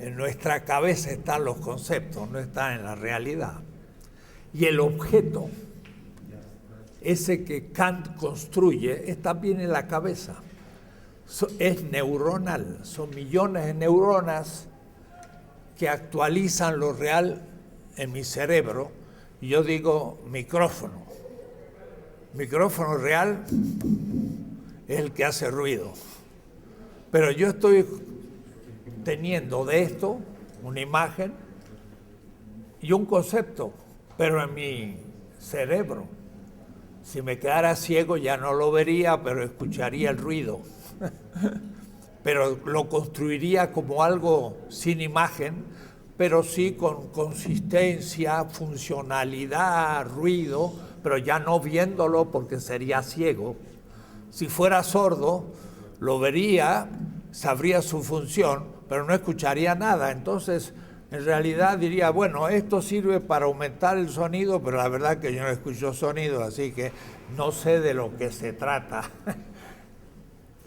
En nuestra cabeza están los conceptos, no están en la realidad. Y el objeto, ese que Kant construye, es también en la cabeza. Es neuronal, son millones de neuronas que actualizan lo real en mi cerebro. Y yo digo micrófono. Micrófono real es el que hace ruido. Pero yo estoy teniendo de esto una imagen y un concepto, pero en mi cerebro. Si me quedara ciego ya no lo vería, pero escucharía el ruido. Pero lo construiría como algo sin imagen, pero sí con consistencia, funcionalidad, ruido, pero ya no viéndolo porque sería ciego. Si fuera sordo, lo vería, sabría su función, pero no escucharía nada. Entonces, en realidad diría, bueno, esto sirve para aumentar el sonido, pero la verdad que yo no escucho sonido, así que no sé de lo que se trata.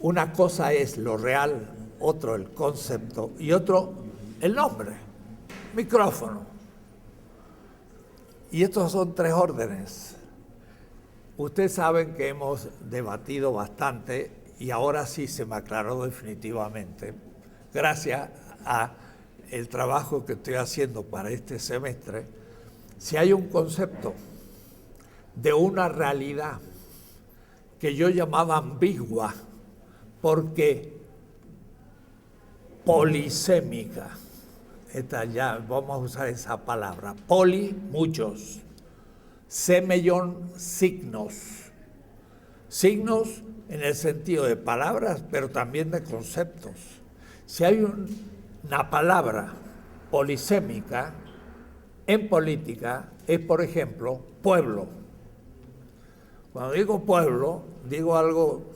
Una cosa es lo real, otro el concepto y otro el nombre, micrófono. Y estos son 3 órdenes. Ustedes saben que hemos debatido bastante y ahora sí se me aclaró definitivamente, gracias a el trabajo que estoy haciendo para este semestre. Si hay un concepto de una realidad que yo llamaba ambigua, porque polisémica, ya vamos a usar esa palabra, poli, muchos, semellón, signos, signos en el sentido de palabras, pero también de conceptos. Si hay una palabra polisémica en política, es por ejemplo, pueblo. Cuando digo pueblo, digo algo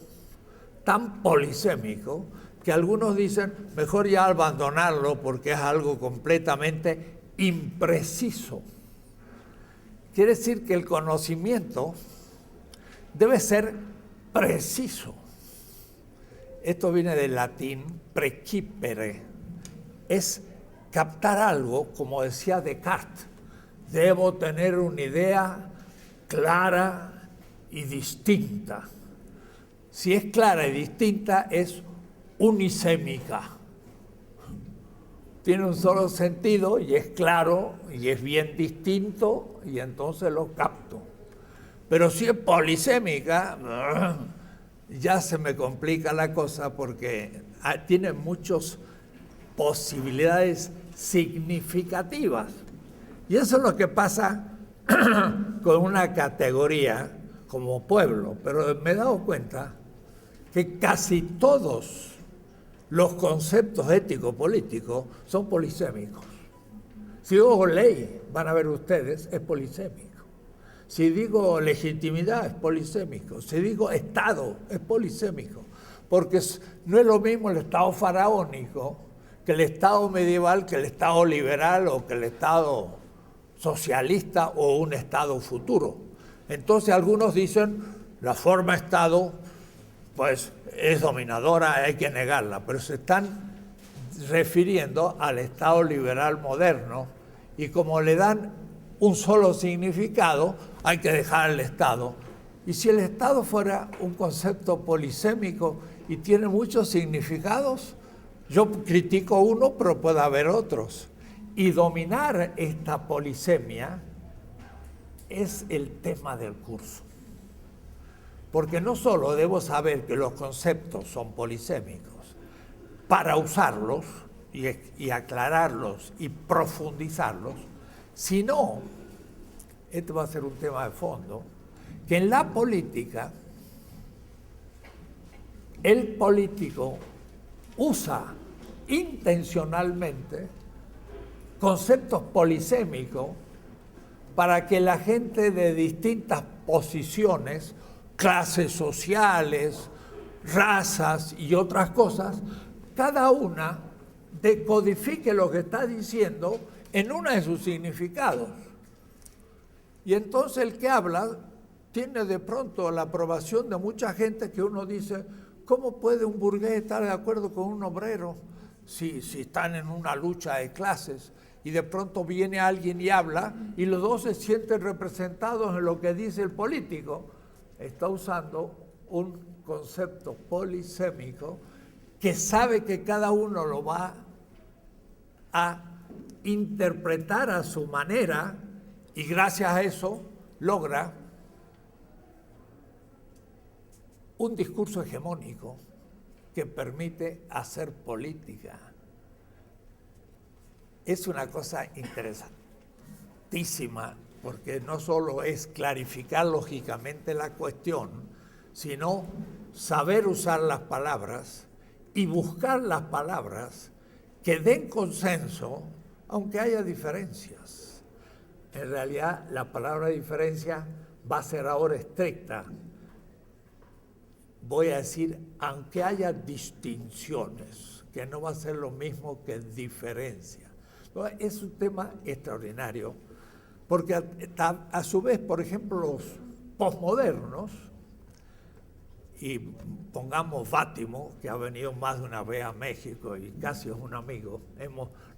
tan polisémico que algunos dicen mejor ya abandonarlo porque es algo completamente impreciso. Quiere decir que el conocimiento debe ser preciso. Esto viene del latín precipere, es captar algo, como decía Descartes, debo tener una idea clara y distinta. Si es clara y distinta, es unisémica. Tiene un solo sentido y es claro y es bien distinto y entonces lo capto. Pero si es polisémica, ya se me complica la cosa porque tiene muchas posibilidades significativas. Y eso es lo que pasa con una categoría como pueblo. Pero me he dado cuenta que casi todos los conceptos ético-políticos son polisémicos. Si digo ley, van a ver ustedes, es polisémico. Si digo legitimidad, es polisémico. Si digo Estado, es polisémico. Porque no es lo mismo el Estado faraónico que el Estado medieval, que el Estado liberal o que el Estado socialista o un Estado futuro. Entonces algunos dicen, la forma Estado pues es dominadora, hay que negarla, pero se están refiriendo al Estado liberal moderno y como le dan un solo significado, hay que dejar el Estado. Y si el Estado fuera un concepto polisémico y tiene muchos significados, yo critico uno, pero puede haber otros. Y dominar esta polisemia es el tema del curso. Porque no solo debo saber que los conceptos son polisémicos, para usarlos y aclararlos y profundizarlos, sino, este va a ser un tema de fondo, que en la política, el político usa intencionalmente conceptos polisémicos para que la gente de distintas posiciones, clases sociales, razas y otras cosas, cada una decodifique lo que está diciendo en uno de sus significados. Y entonces el que habla tiene de pronto la aprobación de mucha gente que uno dice, ¿cómo puede un burgués estar de acuerdo con un obrero? si están en una lucha de clases y de pronto viene alguien y habla y los dos se sienten representados en lo que dice el político. Está usando un concepto polisémico que sabe que cada uno lo va a interpretar a su manera y gracias a eso logra un discurso hegemónico que permite hacer política. Es una cosa interesantísima, porque no solo es clarificar lógicamente la cuestión, sino saber usar las palabras y buscar las palabras que den consenso, aunque haya diferencias. En realidad, la palabra diferencia va a ser ahora estricta. Voy a decir, aunque haya distinciones, que no va a ser lo mismo que diferencia. Es un tema extraordinario, porque a su vez, por ejemplo, los posmodernos, y pongamos Bátimo, que ha venido más de una vez a México y casi es un amigo,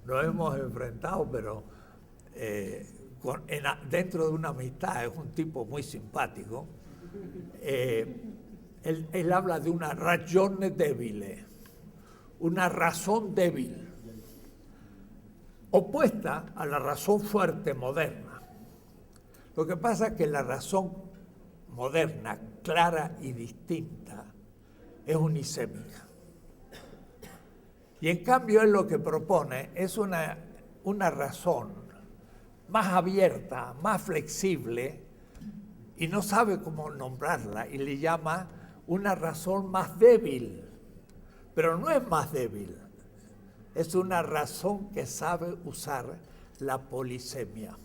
nos hemos enfrentado, pero dentro de una amistad es un tipo muy simpático. Él habla de una ragione debile, una razón débil, opuesta a la razón fuerte moderna. Lo que pasa es que la razón moderna, clara y distinta, es unisémica. Y en cambio él lo que propone es una razón más abierta, más flexible, y no sabe cómo nombrarla, y le llama una razón más débil. Pero no es más débil, es una razón que sabe usar la polisemia.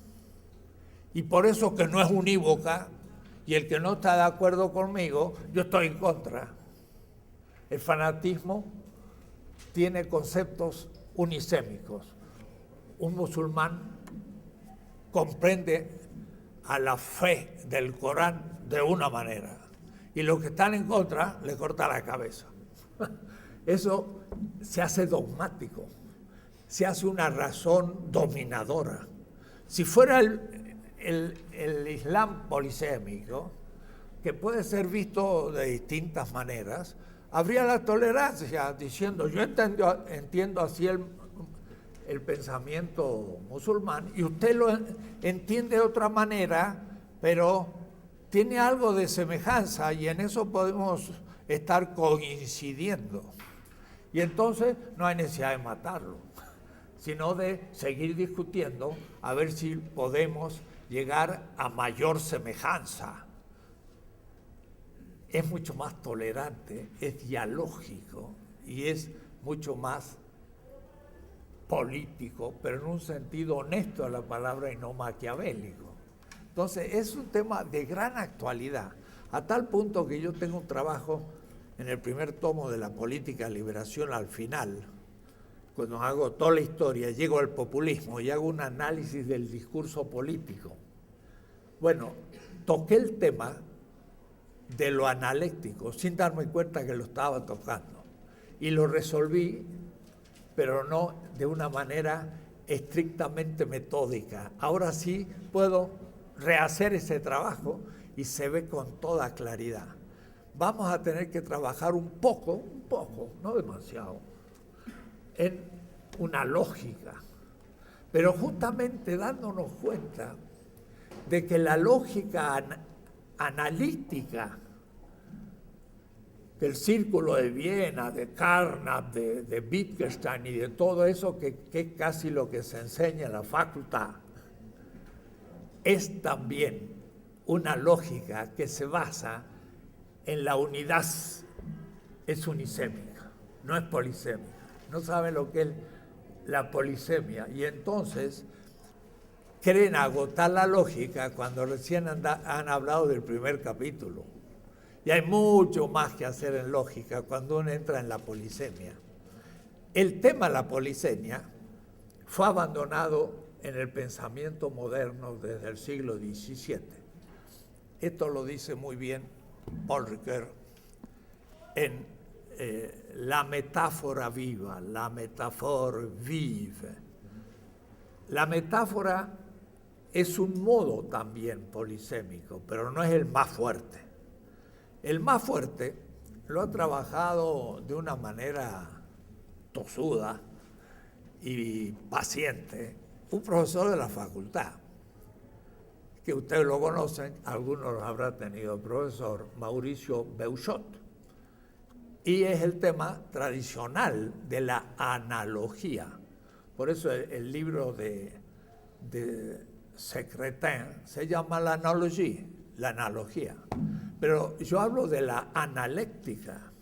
Y por eso que no es unívoca, y el que no está de acuerdo conmigo, yo estoy en contra. El fanatismo tiene conceptos unisémicos. Un musulmán comprende a la fe del Corán de una manera, y los que están en contra le corta la cabeza. Eso se hace dogmático, se hace una razón dominadora. Si fuera el Islam polisémico, que puede ser visto de distintas maneras, habría la tolerancia, diciendo, yo entiendo así el pensamiento musulmán, y usted lo entiende de otra manera, pero tiene algo de semejanza, y en eso podemos estar coincidiendo. Y entonces no hay necesidad de matarlo, sino de seguir discutiendo a ver si podemos llegar a mayor semejanza. Es mucho más tolerante, es dialógico y es mucho más político, pero en un sentido honesto de la palabra y no maquiavélico. Entonces es un tema de gran actualidad, a tal punto que yo tengo un trabajo en el primer tomo de la política de liberación al final, cuando hago toda la historia, llego al populismo y hago un análisis del discurso político. Bueno, toqué el tema de lo analéctico, sin darme cuenta que lo estaba tocando. Y lo resolví, pero no de una manera estrictamente metódica. Ahora sí puedo rehacer ese trabajo y se ve con toda claridad. Vamos a tener que trabajar un poco, no demasiado, en una lógica, pero justamente dándonos cuenta de que la lógica analítica del Círculo de Viena, de Carnap, de Wittgenstein y de todo eso que es casi lo que se enseña en la facultad, es también una lógica que se basa en la unidad, es unisémica, no es polisémica. No saben lo que es la polisemia, y entonces creen agotar la lógica cuando recién han hablado del primer capítulo. Y hay mucho más que hacer en lógica cuando uno entra en la polisemia. El tema de la polisemia fue abandonado en el pensamiento moderno desde el siglo XVII. Esto lo dice muy bien Paul Ricoeur en la metáfora viva, la métaphore vive. La metáfora es un modo también polisémico, pero no es el más fuerte. El más fuerte lo ha trabajado de una manera tosuda y paciente un profesor de la facultad, que ustedes lo conocen, algunos lo habrá tenido, el profesor Mauricio Beuchot. Y es el tema tradicional de la analogía. Por eso el libro de Secretin se llama la analogía. Pero yo hablo de la analéctica,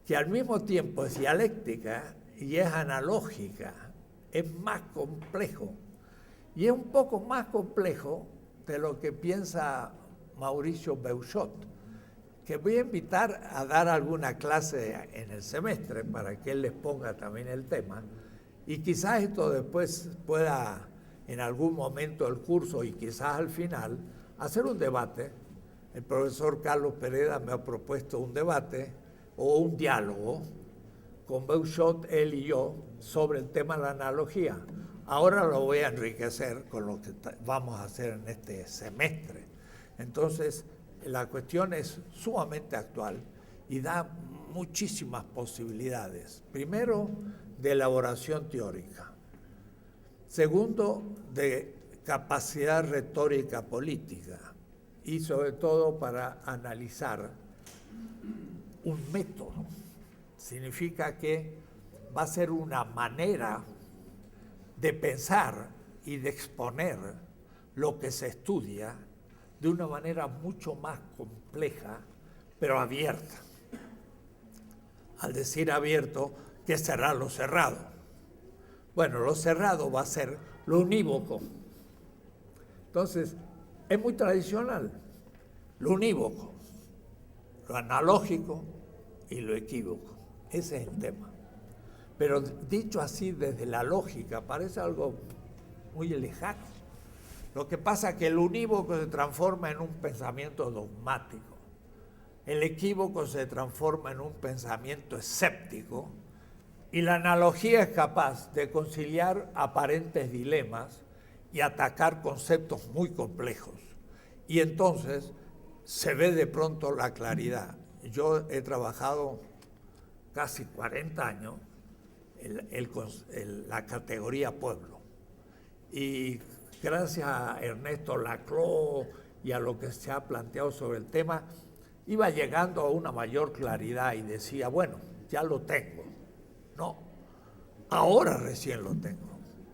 que al mismo tiempo es dialéctica y es analógica, es más complejo. Y es un poco más complejo de lo que piensa Mauricio Beuchot, que voy a invitar a dar alguna clase en el semestre para que él les ponga también el tema. Y quizás esto después pueda, en algún momento del curso y quizás al final, hacer un debate. El profesor Carlos Pereda me ha propuesto un debate o un diálogo con Beuchot, él y yo, sobre el tema de la analogía. Ahora lo voy a enriquecer con lo que vamos a hacer en este semestre. Entonces, la cuestión es sumamente actual y da muchísimas posibilidades. Primero, de elaboración teórica. Segundo, de capacidad retórica política. Y sobre todo para analizar un método. Significa que va a ser una manera de pensar y de exponer lo que se estudia de una manera mucho más compleja, pero abierta. Al decir abierto, ¿qué será lo cerrado? Bueno, lo cerrado va a ser lo unívoco. Entonces, es muy tradicional, lo unívoco, lo analógico y lo equívoco. Ese es el tema. Pero dicho así desde la lógica, parece algo muy lejano. Lo que pasa es que el unívoco se transforma en un pensamiento dogmático. El equívoco se transforma en un pensamiento escéptico. Y la analogía es capaz de conciliar aparentes dilemas y atacar conceptos muy complejos. Y entonces se ve de pronto la claridad. Yo he trabajado casi 40 años la categoría pueblo. Y gracias a Ernesto Laclau y a lo que se ha planteado sobre el tema, iba llegando a una mayor claridad y decía, bueno, ya lo tengo. No, ahora recién lo tengo.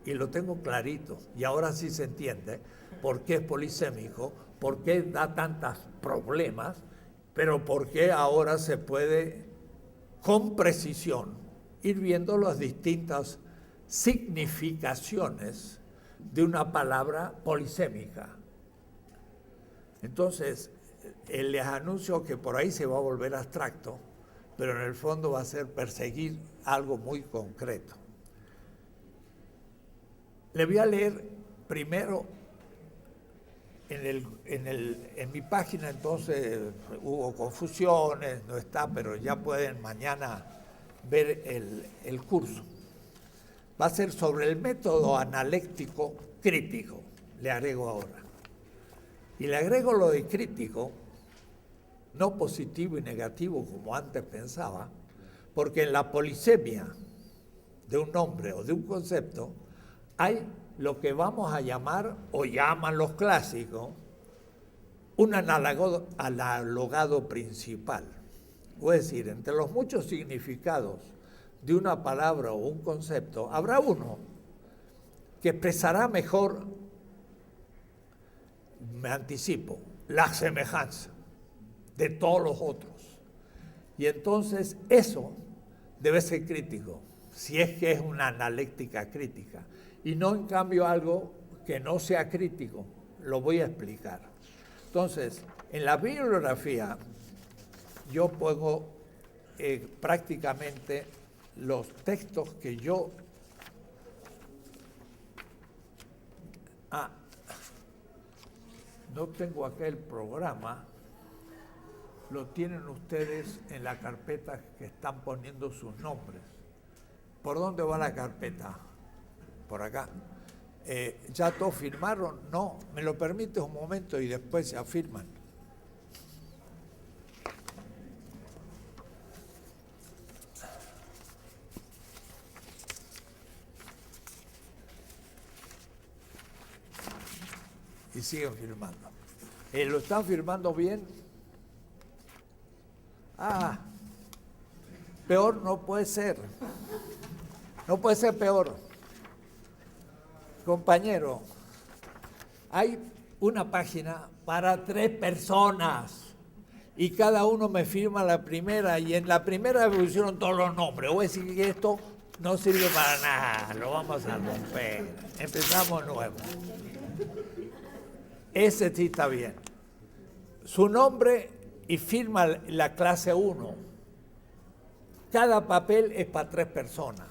Y lo tengo clarito. Y ahora sí se entiende por qué es polisémico, por qué da tantos problemas, pero por qué ahora se puede, con precisión, ir viendo las distintas significaciones de una palabra polisémica. Entonces, les anuncio que por ahí se va a volver abstracto, pero en el fondo va a ser perseguir algo muy concreto. Le voy a leer primero, en mi página entonces hubo confusiones, no está, pero ya pueden mañana ver el curso. Va a ser sobre el método analéctico crítico, le agrego ahora. Y le agrego lo de crítico, no positivo y negativo como antes pensaba, porque en la polisemia de un nombre o de un concepto hay lo que vamos a llamar, o llaman los clásicos, un analogado principal. Es decir, entre los muchos significados de una palabra o un concepto, habrá uno que expresará mejor, me anticipo, la semejanza de todos los otros. Y entonces eso debe ser crítico, si es que es una analéctica crítica, y no en cambio algo que no sea crítico. Lo voy a explicar. Entonces, en la bibliografía yo pongo prácticamente los textos que yo... no tengo acá el programa. lo tienen ustedes en la carpeta que están poniendo sus nombres. ¿Por dónde va la carpeta? Por acá. ¿Ya todos firmaron? No, me lo permite un momento y después se afirman. Y siguen firmando. ¿Lo están firmando bien? Ah, peor no puede ser. No puede ser peor. Compañero, hay una página para 3 personas y cada uno me firma la primera y en la primera me pusieron todos los nombres. Voy a decir que esto no sirve para nada, lo vamos a romper. Empezamos nuevo. Ese sí está bien. Su nombre y firma la clase 1. Cada papel es para 3 personas.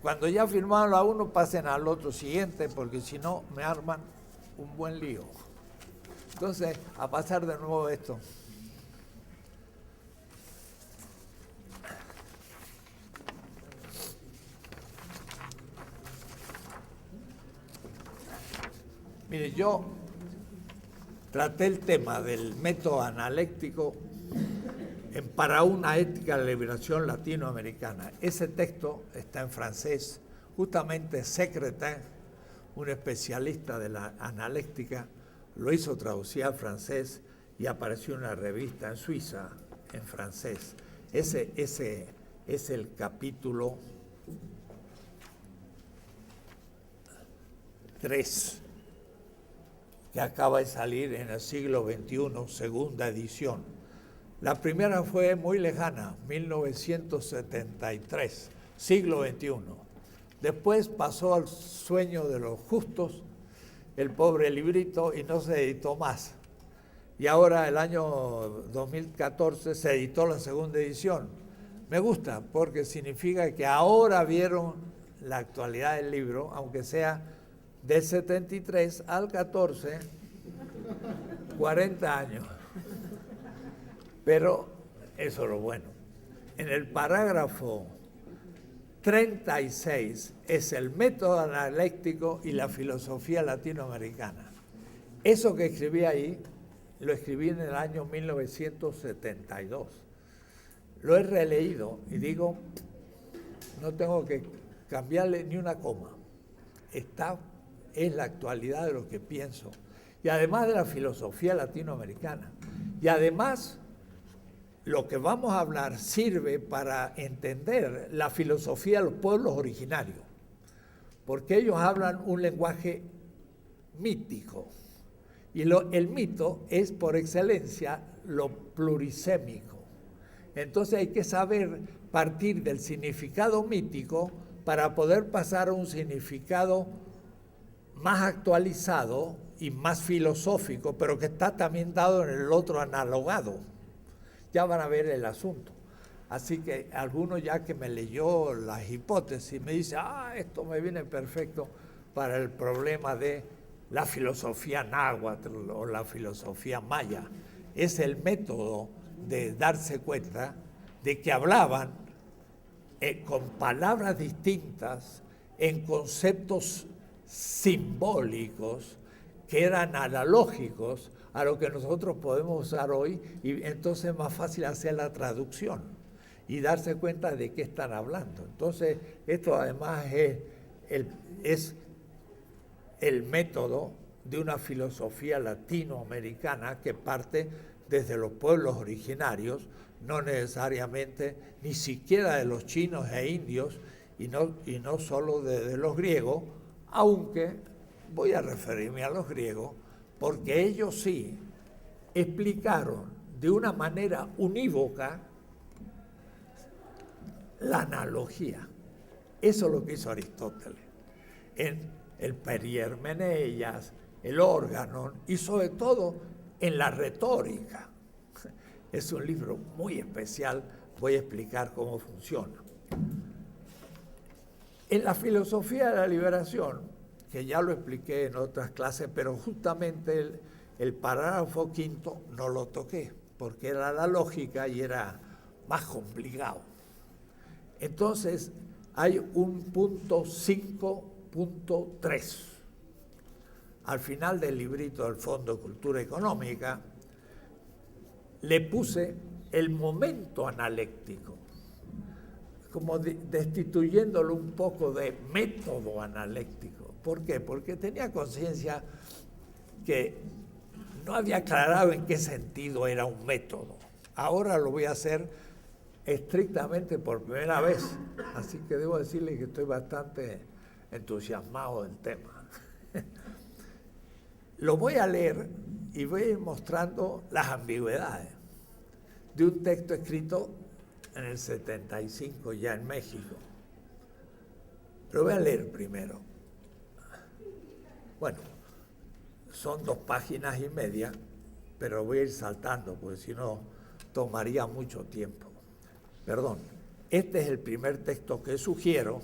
Cuando ya firmaron la 1, pasen al otro siguiente, porque si no, me arman un buen lío. Entonces, a pasar de nuevo esto. Mire, yo traté el tema del método analéctico para una ética de liberación latinoamericana. Ese texto está en francés. Justamente Secretin, un especialista de la analéctica, lo hizo traducir al francés y apareció en una revista en Suiza en francés. Ese es el capítulo 3. Que acaba de salir en el siglo XXI, segunda edición. La primera fue muy lejana, 1973, siglo XXI. Después pasó al Sueño de los Justos, el pobre librito, y no se editó más. Y ahora, el año 2014, se editó la segunda edición. Me gusta, porque significa que ahora vieron la actualidad del libro, aunque sea del 73 al 14, 40 años. Pero eso es lo bueno. En el parágrafo 36 es el método analéctico y la filosofía latinoamericana. Eso que escribí ahí, lo escribí en el año 1972. Lo he releído y digo, no tengo que cambiarle ni una coma. Es la actualidad de lo que pienso. Y además de la filosofía latinoamericana. Y además, lo que vamos a hablar sirve para entender la filosofía de los pueblos originarios. Porque ellos hablan un lenguaje mítico. Y el mito es, por excelencia, lo plurisémico. Entonces hay que saber partir del significado mítico para poder pasar a un significado más actualizado y más filosófico, pero que está también dado en el otro analogado. Ya van a ver el asunto. Así que alguno ya que me leyó las hipótesis me dice, esto me viene perfecto para el problema de la filosofía náhuatl o la filosofía maya. Es el método de darse cuenta de que hablaban con palabras distintas en conceptos simbólicos que eran analógicos a lo que nosotros podemos usar hoy, y entonces es más fácil hacer la traducción y darse cuenta de qué están hablando. Entonces, esto además es el método de una filosofía latinoamericana que parte desde los pueblos originarios, no necesariamente ni siquiera de los chinos e indios, y no solo de los griegos, aunque voy a referirme a los griegos, porque ellos sí explicaron de una manera unívoca la analogía. Eso es lo que hizo Aristóteles en el Perihermeneias, el Órganon y sobre todo en la retórica. Es un libro muy especial, voy a explicar cómo funciona. En la filosofía de la liberación, que ya lo expliqué en otras clases, pero justamente El parágrafo quinto no lo toqué, porque era la lógica y era más complicado. Entonces, hay un punto 5.3. Al final del librito del Fondo de Cultura Económica, le puse el momento analéctico, como destituyéndolo un poco de método analéctico. ¿Por qué? Porque tenía conciencia que no había aclarado en qué sentido era un método. Ahora lo voy a hacer estrictamente por primera vez, así que debo decirle que estoy bastante entusiasmado del tema. Lo voy a leer y voy a ir mostrando las ambigüedades de un texto escrito en el 75 ya en México. Lo voy a leer primero. Bueno, son 2 páginas y media, pero voy a ir saltando porque si no tomaría mucho tiempo. Perdón, este es el primer texto que sugiero,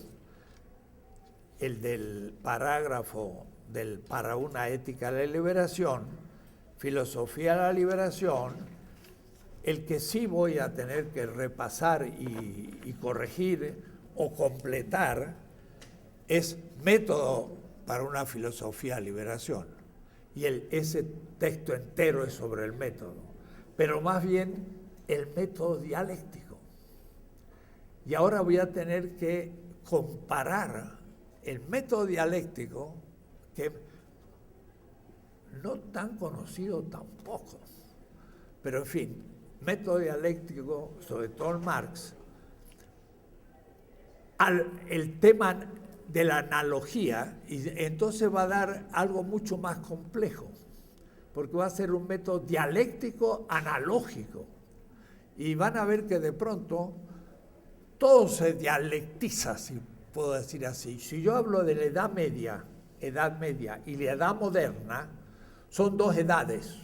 el del parágrafo del Para una ética de la liberación, filosofía de la liberación. El que sí voy a tener que repasar y corregir o completar es método para una filosofía de liberación. Y ese texto entero es sobre el método, pero más bien el método dialéctico. Y ahora voy a tener que comparar el método dialéctico, que no tan conocido tampoco, pero en fin, método dialéctico, sobre todo en Marx, el tema de la analogía, y entonces va a dar algo mucho más complejo, porque va a ser un método dialéctico analógico, y van a ver que de pronto todo se dialectiza, si puedo decir así. Si yo hablo de la Edad Media y la Edad Moderna, son 2 edades,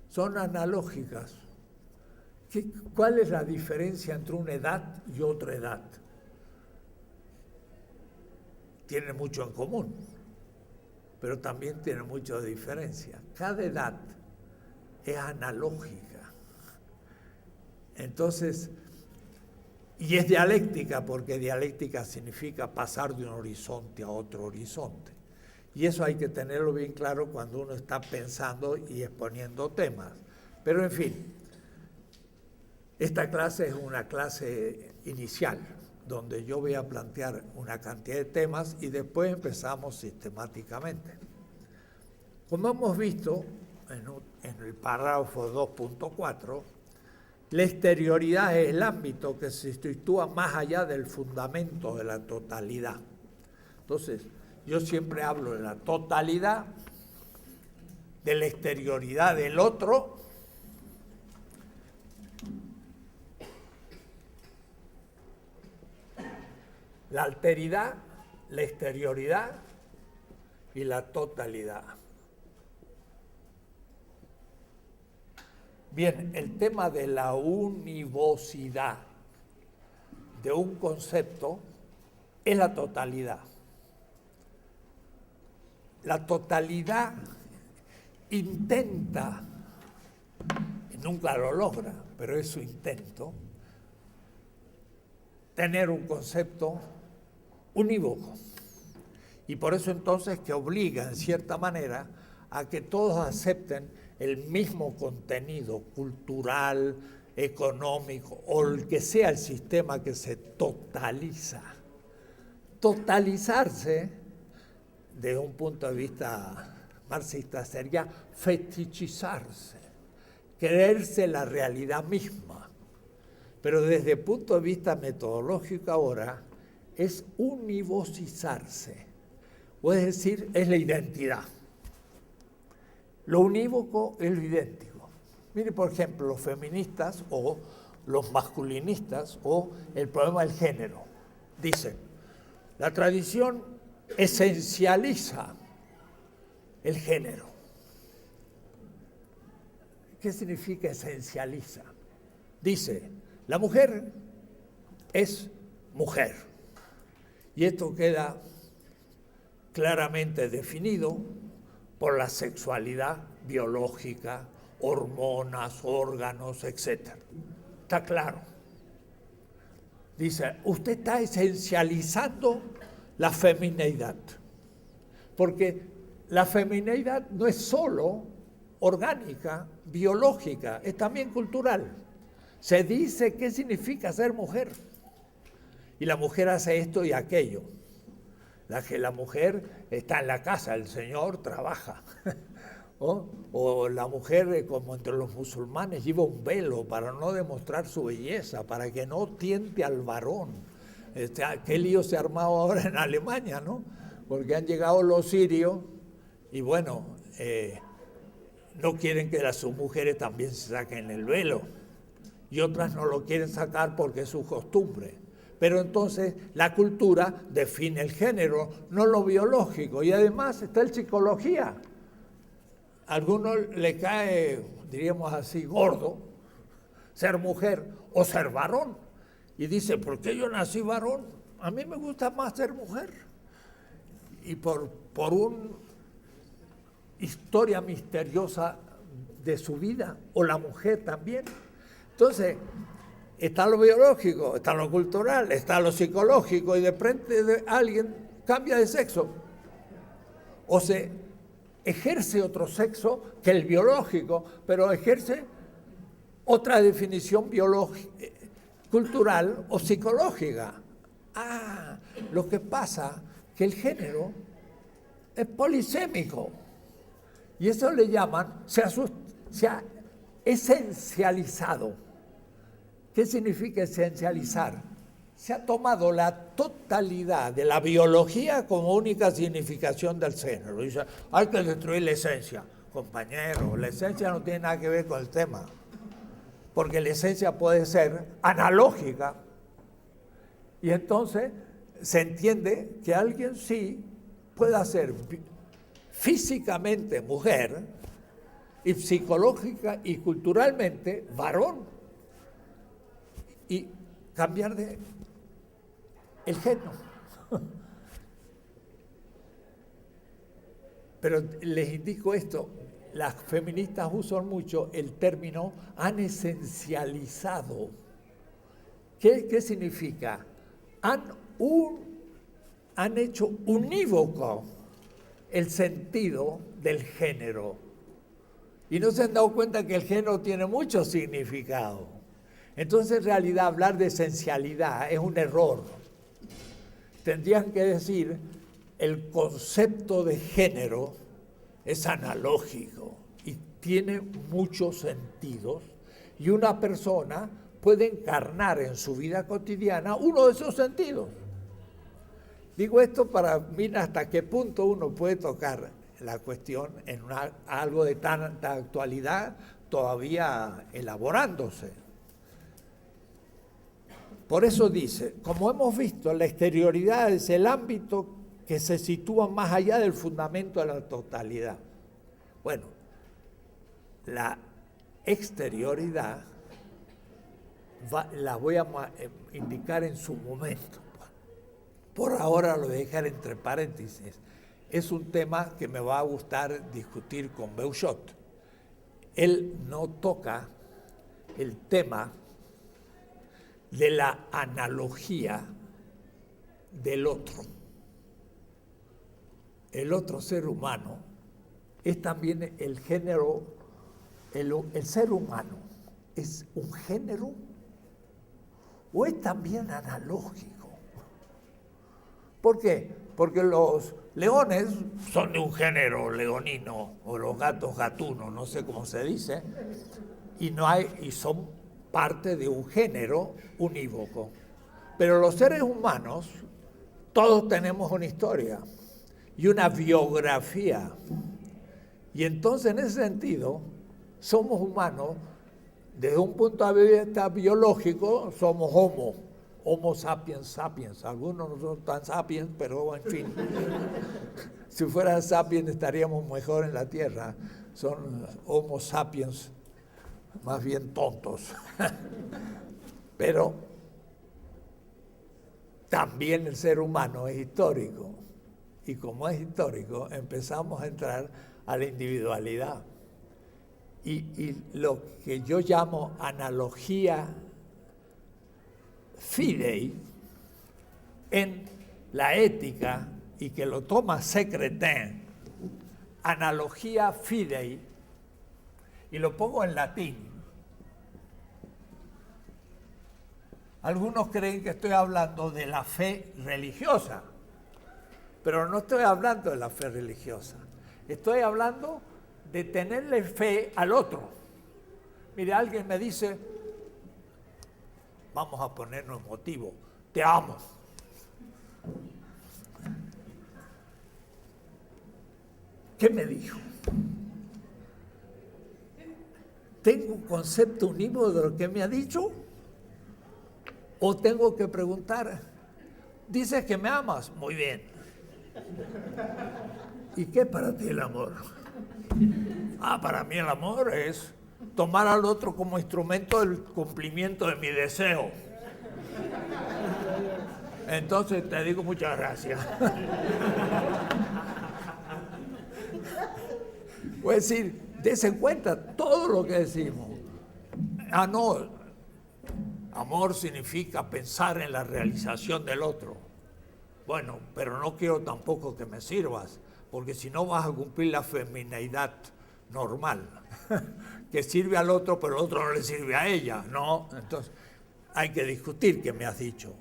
son analógicas. ¿Cuál es la diferencia entre una edad y otra edad? Tiene mucho en común, pero también tiene mucha diferencia. Cada edad es analógica. Entonces, y es dialéctica, porque dialéctica significa pasar de un horizonte a otro horizonte. Y eso hay que tenerlo bien claro cuando uno está pensando y exponiendo temas. Pero en fin, esta clase es una clase inicial, donde yo voy a plantear una cantidad de temas y después empezamos sistemáticamente. Como hemos visto en el párrafo 2.4, la exterioridad es el ámbito que se sitúa más allá del fundamento de la totalidad. Entonces, yo siempre hablo de la totalidad, de la exterioridad del otro, la alteridad, la exterioridad y la totalidad. Bien, el tema de la univocidad de un concepto es la totalidad. La totalidad intenta, nunca lo logra, pero es su intento, tener un concepto unívoco. Y por eso entonces que obliga en cierta manera a que todos acepten el mismo contenido cultural, económico o el que sea el sistema que se totaliza. Totalizarse, desde un punto de vista marxista, sería fetichizarse, creerse la realidad misma. Pero desde el punto de vista metodológico ahora es univocizarse, o es decir, es la identidad. Lo unívoco es lo idéntico. Mire, por ejemplo, los feministas o los masculinistas o el problema del género. Dicen, la tradición esencializa el género. ¿Qué significa esencializa? Dice, la mujer es mujer. Y esto queda claramente definido por la sexualidad biológica, hormonas, órganos, etc. Está claro. Dice, usted está esencializando la femineidad, porque la femineidad no es solo orgánica, biológica, es también cultural. Se dice qué significa ser mujer, y la mujer hace esto y aquello. La mujer está en la casa, el señor trabaja. O la mujer, como entre los musulmanes, lleva un velo para no demostrar su belleza, para que no tiente al varón. Qué lío se ha armado ahora en Alemania, ¿no? Porque han llegado los sirios y bueno, no quieren que sus mujeres también se saquen el velo. Y otras no lo quieren sacar porque es su costumbre. Pero entonces la cultura define el género, no lo biológico. Y además está la psicología. A algunos le cae, diríamos así, gordo ser mujer o ser varón. Y dice, ¿por qué yo nací varón? A mí me gusta más ser mujer. Y por una historia misteriosa de su vida, o la mujer también. Entonces, está lo biológico, está lo cultural, está lo psicológico, y de frente alguien cambia de sexo. O se ejerce otro sexo que el biológico, pero ejerce otra definición cultural o psicológica. Lo que pasa que el género es polisémico, y eso le llaman, se ha esencializado. ¿Qué significa esencializar? Se ha tomado la totalidad de la biología como única significación del género. Dice, hay que destruir la esencia. Compañero, la esencia no tiene nada que ver con el tema, porque la esencia puede ser analógica, y entonces se entiende que alguien sí pueda ser físicamente mujer y psicológica y culturalmente varón, y cambiar de el género. Pero les indico esto, las feministas usan mucho el término han esencializado. ¿Qué significa? Han hecho unívoco el sentido del género, y no se han dado cuenta que el género tiene mucho significado. Entonces, en realidad, hablar de esencialidad es un error. Tendrían que decir, el concepto de género es analógico y tiene muchos sentidos, y una persona puede encarnar en su vida cotidiana uno de esos sentidos. Digo esto para mirar hasta qué punto uno puede tocar la cuestión en algo de tanta actualidad todavía elaborándose. Por eso dice, como hemos visto, la exterioridad es el ámbito que se sitúa más allá del fundamento de la totalidad. Bueno, la exterioridad la voy a indicar en su momento. Por ahora lo voy a dejar entre paréntesis. Es un tema que me va a gustar discutir con Beuchot. Él no toca el tema de la analogía del otro. El otro ser humano es también el género, el ser humano es un género o es también analógico. ¿Por qué? Porque los leones son de un género leonino, o los gatos gatunos, no sé cómo se dice, y son parte de un género unívoco. Pero los seres humanos, todos tenemos una historia y una biografía. Y entonces, en ese sentido, somos humanos. Desde un punto de vista biológico, somos Homo sapiens sapiens. Algunos no son tan sapiens, pero en fin. Si fueran sapiens estaríamos mejor en la Tierra. Son Homo sapiens, más bien tontos. Pero también el ser humano es histórico. Y como es histórico, empezamos a entrar a la individualidad. Y lo que yo llamo analogía fidei en la ética, y que lo toma Secretin, analogía fidei, y lo pongo en latín. Algunos creen que estoy hablando de la fe religiosa, pero no estoy hablando de la fe religiosa. Estoy hablando de tenerle fe al otro. Mire, alguien me dice, vamos a ponernos motivo, te amo. ¿Qué me dijo? ¿Tengo un concepto unívoco de lo que me ha dicho? ¿O tengo que preguntar? Dices que me amas, muy bien. ¿Y qué es para ti el amor? Para mí el amor es tomar al otro como instrumento del cumplimiento de mi deseo. Entonces te digo muchas gracias. Es decir, dese cuenta todo lo que decimos. No, amor significa pensar en la realización del otro. Bueno, pero no quiero tampoco que me sirvas, porque si no vas a cumplir la femineidad normal, que sirve al otro, pero el otro no le sirve a ella, ¿no? Entonces, hay que discutir qué me has dicho.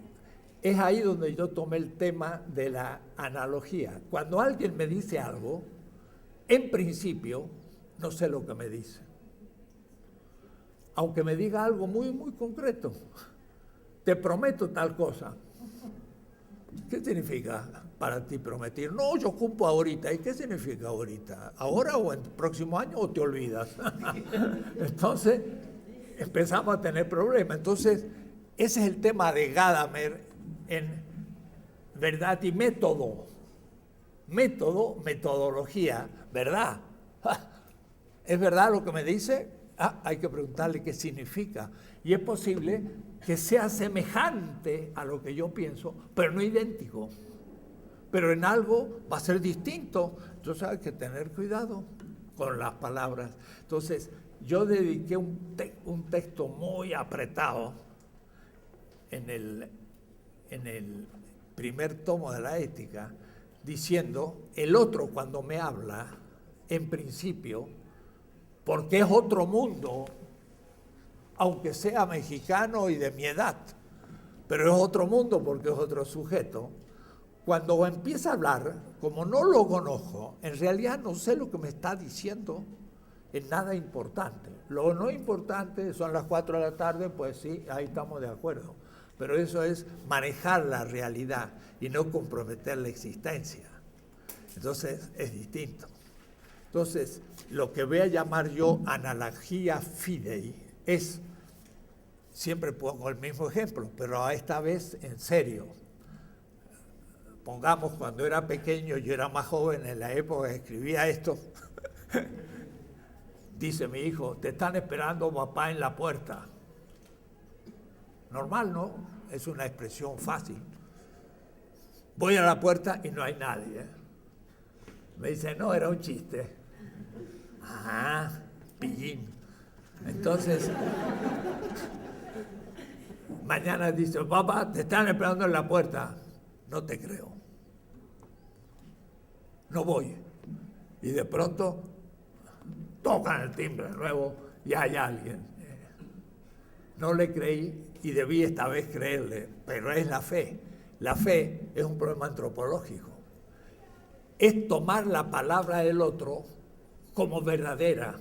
Es ahí donde yo tomé el tema de la analogía. Cuando alguien me dice algo, en principio, no sé lo que me dice. Aunque me diga algo muy, muy concreto. Te prometo tal cosa. ¿Qué significa para ti prometer? No, yo cumplo ahorita. ¿Y qué significa ahorita? ¿Ahora o en el próximo año o te olvidas? Entonces, empezamos a tener problemas. Entonces, ese es el tema de Gadamer en verdad y método. Método, metodología, ¿verdad? ¿Es verdad lo que me dice? Hay que preguntarle qué significa. Y es posible que sea semejante a lo que yo pienso, pero no idéntico. Pero en algo va a ser distinto. Entonces hay que tener cuidado con las palabras. Entonces, yo dediqué un texto muy apretado en el primer tomo de la ética, diciendo, el otro cuando me habla, en principio, porque es otro mundo, aunque sea mexicano y de mi edad, pero es otro mundo porque es otro sujeto. Cuando empieza a hablar, como no lo conozco, en realidad no sé lo que me está diciendo, es nada importante. Lo no importante son las 4 de la tarde, pues sí, ahí estamos de acuerdo. Pero eso es manejar la realidad y no comprometer la existencia. Entonces es distinto. Entonces, lo que voy a llamar yo analogía fidei es, siempre pongo el mismo ejemplo, pero esta vez en serio. Pongamos, cuando era pequeño, yo era más joven, en la época que escribía esto, dice mi hijo, te están esperando papá en la puerta. Normal, ¿no? Es una expresión fácil. Voy a la puerta y no hay nadie. Me dice, no, era un chiste. Pillín. Entonces, mañana dice, papá, te están esperando en la puerta. No te creo. No voy. Y de pronto, tocan el timbre de nuevo y hay alguien. No le creí y debí esta vez creerle, pero es la fe. La fe es un problema antropológico. Es tomar la palabra del otro como verdadera,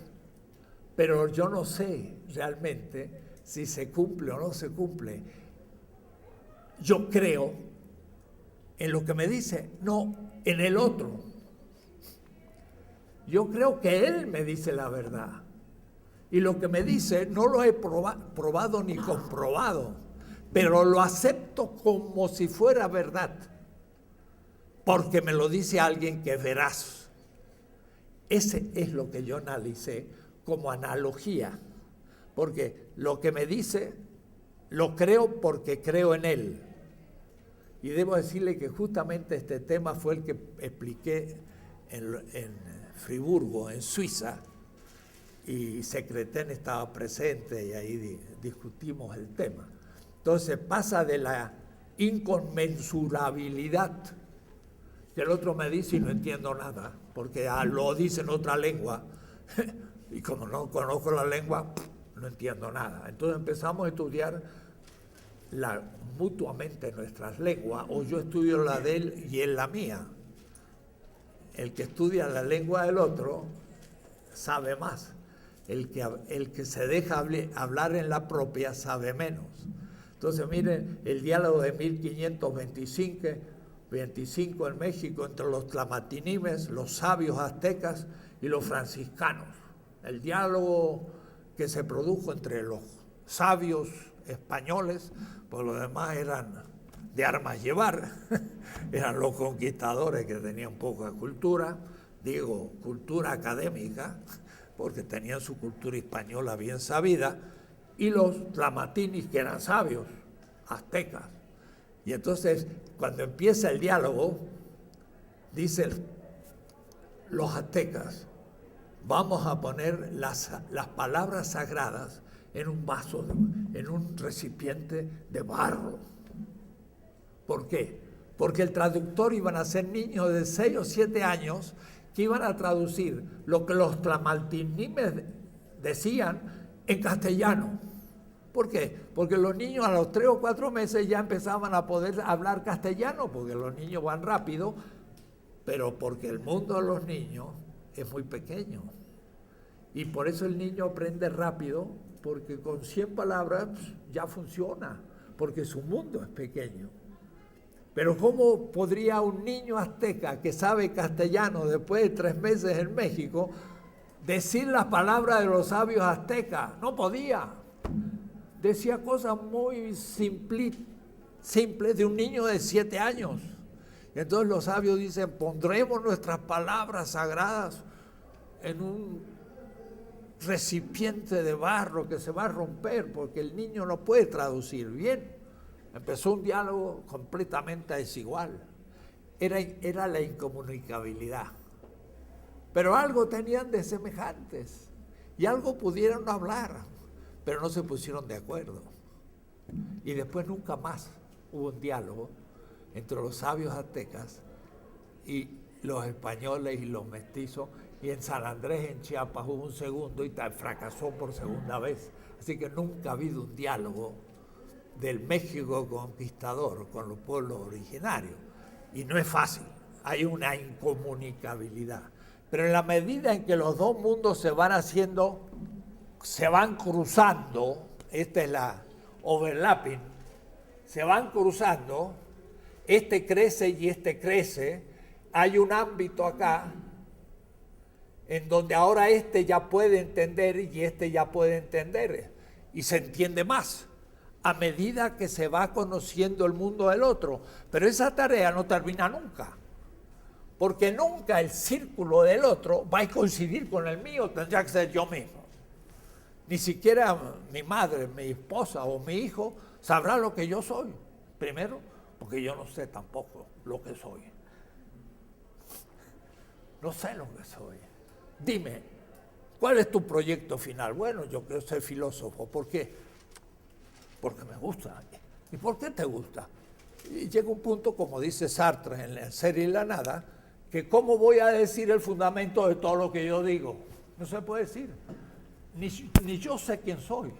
pero yo no sé realmente si se cumple o no se cumple. Yo creo en lo que me dice, no en el otro. Yo creo que él me dice la verdad. Y lo que me dice no lo he probado ni comprobado, pero lo acepto como si fuera verdad, porque me lo dice alguien que es veraz. Ese es lo que yo analicé como analogía, porque lo que me dice lo creo porque creo en él. Y debo decirle que justamente este tema fue el que expliqué en Friburgo, en Suiza, y Secreten estaba presente y ahí discutimos el tema. Entonces pasa de la inconmensurabilidad, que el otro me dice y no entiendo nada, porque lo dice en otra lengua, y como no conozco la lengua, no entiendo nada. Entonces empezamos a estudiar mutuamente nuestras lenguas, o yo estudio la de él y él la mía. El que estudia la lengua del otro sabe más. El que se deja hablar en la propia sabe menos. Entonces miren el diálogo de 1525 en México entre los tlamatinimes, los sabios aztecas y los franciscanos. El diálogo que se produjo entre los sabios españoles, pues los demás eran de armas llevar, eran los conquistadores que tenían poca cultura, digo cultura académica, porque tenían su cultura española bien sabida, y los tlamatinis que eran sabios, aztecas. Y entonces, cuando empieza el diálogo, dicen los aztecas, vamos a poner las palabras sagradas en un vaso, en un recipiente de barro. ¿Por qué? Porque el traductor iban a ser niños de 6 o 7 años que iban a traducir lo que los tlamatinimes decían en castellano. ¿Por qué? Porque los niños a los 3 o 4 meses ya empezaban a poder hablar castellano, porque los niños van rápido, pero porque el mundo de los niños es muy pequeño. Y por eso el niño aprende rápido, porque con 100 palabras ya funciona, porque su mundo es pequeño. Pero ¿cómo podría un niño azteca que sabe castellano después de 3 meses en México decir las palabras de los sabios aztecas? No podía. Decía cosas muy simples de un niño de 7 años. Y entonces los sabios dicen, pondremos nuestras palabras sagradas en un recipiente de barro que se va a romper porque el niño no puede traducir bien. Empezó un diálogo completamente desigual. Era la incomunicabilidad. Pero algo tenían de semejantes y algo pudieron hablar, pero no se pusieron de acuerdo. Y después nunca más hubo un diálogo entre los sabios aztecas y los españoles y los mestizos. Y en San Andrés, en Chiapas, hubo un segundo y fracasó por segunda vez. Así que nunca ha habido un diálogo del México conquistador con los pueblos originarios. Y no es fácil, hay una incomunicabilidad. Pero en la medida en que los dos mundos se van cruzando, esta es la overlapping, se van cruzando, este crece y este crece, hay un ámbito acá en donde ahora este ya puede entender y este ya puede entender, y se entiende más a medida que se va conociendo el mundo del otro. Pero esa tarea no termina nunca, porque nunca el círculo del otro va a coincidir con el mío, tendría que ser yo mismo. Ni siquiera mi madre, mi esposa o mi hijo sabrá lo que yo soy. Primero, porque yo no sé tampoco lo que soy. No sé lo que soy. Dime, ¿cuál es tu proyecto final? Bueno, yo quiero ser filósofo. ¿Por qué? Porque me gusta. ¿Y por qué te gusta? Y llega un punto, como dice Sartre en El ser y la nada, que ¿cómo voy a decir el fundamento de todo lo que yo digo? No se puede decir. Ni yo sé quién soy.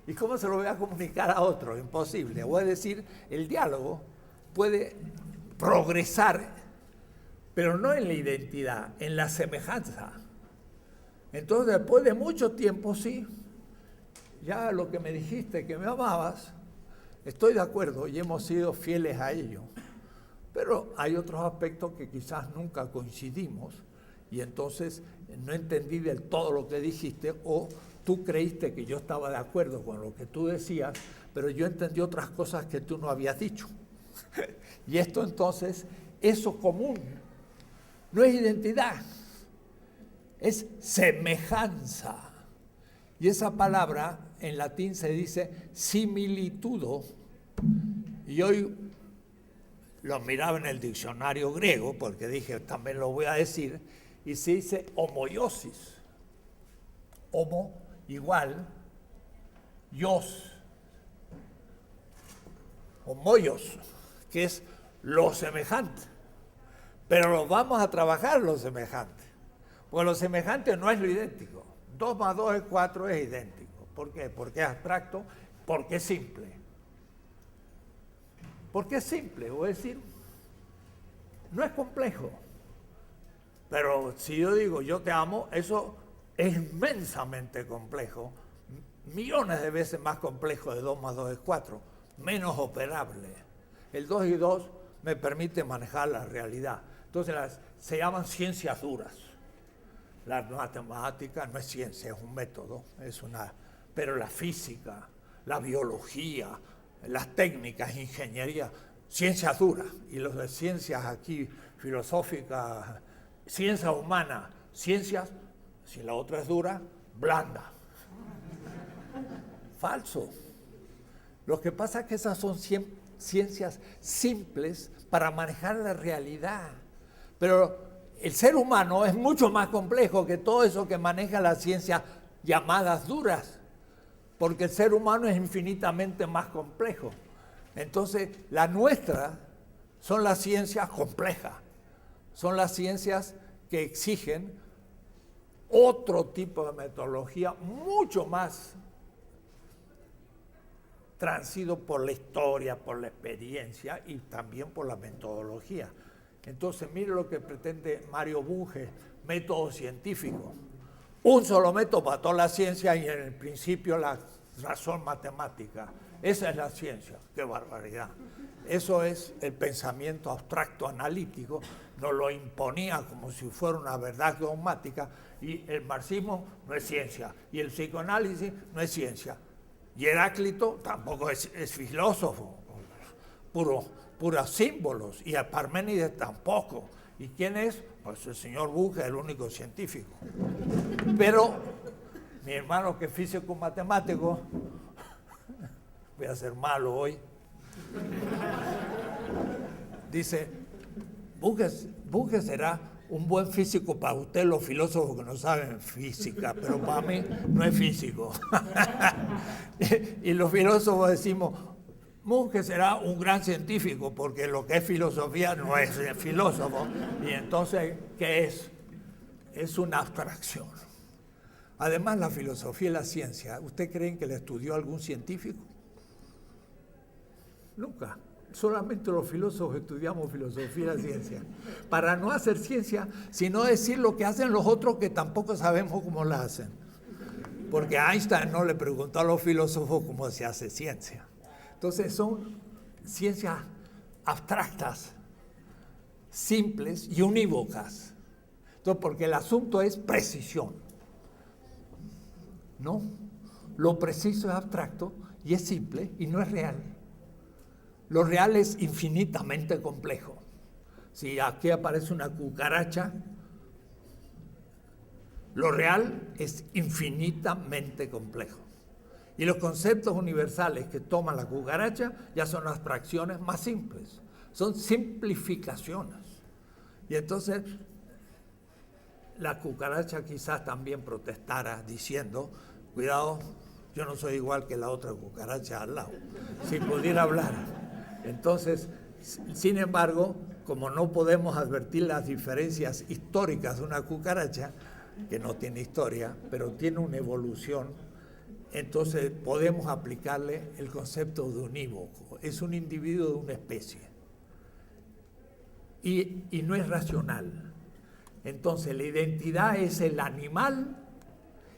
¿Y cómo se lo voy a comunicar a otro? Imposible. Voy a decir, el diálogo puede progresar, pero no en la identidad, en la semejanza. Entonces, después de mucho tiempo, sí, ya lo que me dijiste, que me amabas, estoy de acuerdo y hemos sido fieles a ello. Pero hay otros aspectos que quizás nunca coincidimos y entonces no entendí del todo lo que dijiste, o tú creíste que yo estaba de acuerdo con lo que tú decías, pero yo entendí otras cosas que tú no habías dicho. Y esto entonces, eso común, no es identidad, es semejanza. Y esa palabra en latín se dice similitudo, y hoy lo miraba en el diccionario griego, porque dije, también lo voy a decir, y se dice homoiosis. Homo igual, ios, homoios, que es lo semejante. Pero lo vamos a trabajar lo semejante, porque lo semejante no es lo idéntico. 2 más 2 es 4, es idéntico. ¿Por qué? Porque es abstracto, porque es simple. Porque es simple, voy a decir, no es complejo. Pero si yo digo yo te amo, eso es inmensamente complejo, millones de veces más complejo de 2 más 2 es 4, menos operable. El 2 y 2 me permite manejar la realidad. Entonces se llaman ciencias duras. La matemática no es ciencia, es un método, pero la física, la biología, las técnicas, ingeniería, ciencias duras. Y los de ciencias aquí, filosóficas, ciencia humana, ciencias, si la otra es dura, blanda. Falso. Lo que pasa es que esas son ciencias simples para manejar la realidad. Pero el ser humano es mucho más complejo que todo eso que maneja las ciencias llamadas duras, porque el ser humano es infinitamente más complejo. Entonces, la nuestra son las ciencias complejas, son las ciencias que exigen otro tipo de metodología mucho más transido por la historia, por la experiencia y también por la metodología. Entonces, mire lo que pretende Mario Bunge, método científico. Un solo método para toda la ciencia y en el principio la razón matemática. Esa es la ciencia. ¡Qué barbaridad! Eso es el pensamiento abstracto analítico, nos lo imponía como si fuera una verdad dogmática, y el marxismo no es ciencia, y el psicoanálisis no es ciencia. Y Heráclito tampoco es filósofo, puros símbolos, y Parménides tampoco. ¿Y quién es? Pues el señor Bunge, el único científico. Pero mi hermano, que es físico matemático, voy a ser malo hoy, dice, Bunge será un buen físico para usted, los filósofos que no saben física, pero para mí no es físico. Y los filósofos decimos, Bunge será un gran científico, porque lo que es filosofía no es filósofo. Y entonces, ¿qué es? Es una abstracción. Además, la filosofía y la ciencia, ¿usted creen que la estudió algún científico? Nunca. Solamente los filósofos estudiamos filosofía y la ciencia. Para no hacer ciencia, sino decir lo que hacen los otros que tampoco sabemos cómo la hacen. Porque Einstein no le preguntó a los filósofos cómo se hace ciencia. Entonces son ciencias abstractas, simples y unívocas. Entonces, porque el asunto es precisión. ¿No? Lo preciso es abstracto y es simple y no es real. Lo real es infinitamente complejo. Si aquí aparece una cucaracha, lo real es infinitamente complejo. Y los conceptos universales que toman la cucaracha ya son abstracciones más simples, son simplificaciones. Y entonces la cucaracha quizás también protestara diciendo, cuidado, yo no soy igual que la otra cucaracha al lado, si pudiera hablar. Entonces, sin embargo, como no podemos advertir las diferencias históricas de una cucaracha, que no tiene historia, pero tiene una evolución, entonces podemos aplicarle el concepto de unívoco. Es un individuo de una especie. Y no es racional. Entonces, la identidad es el animal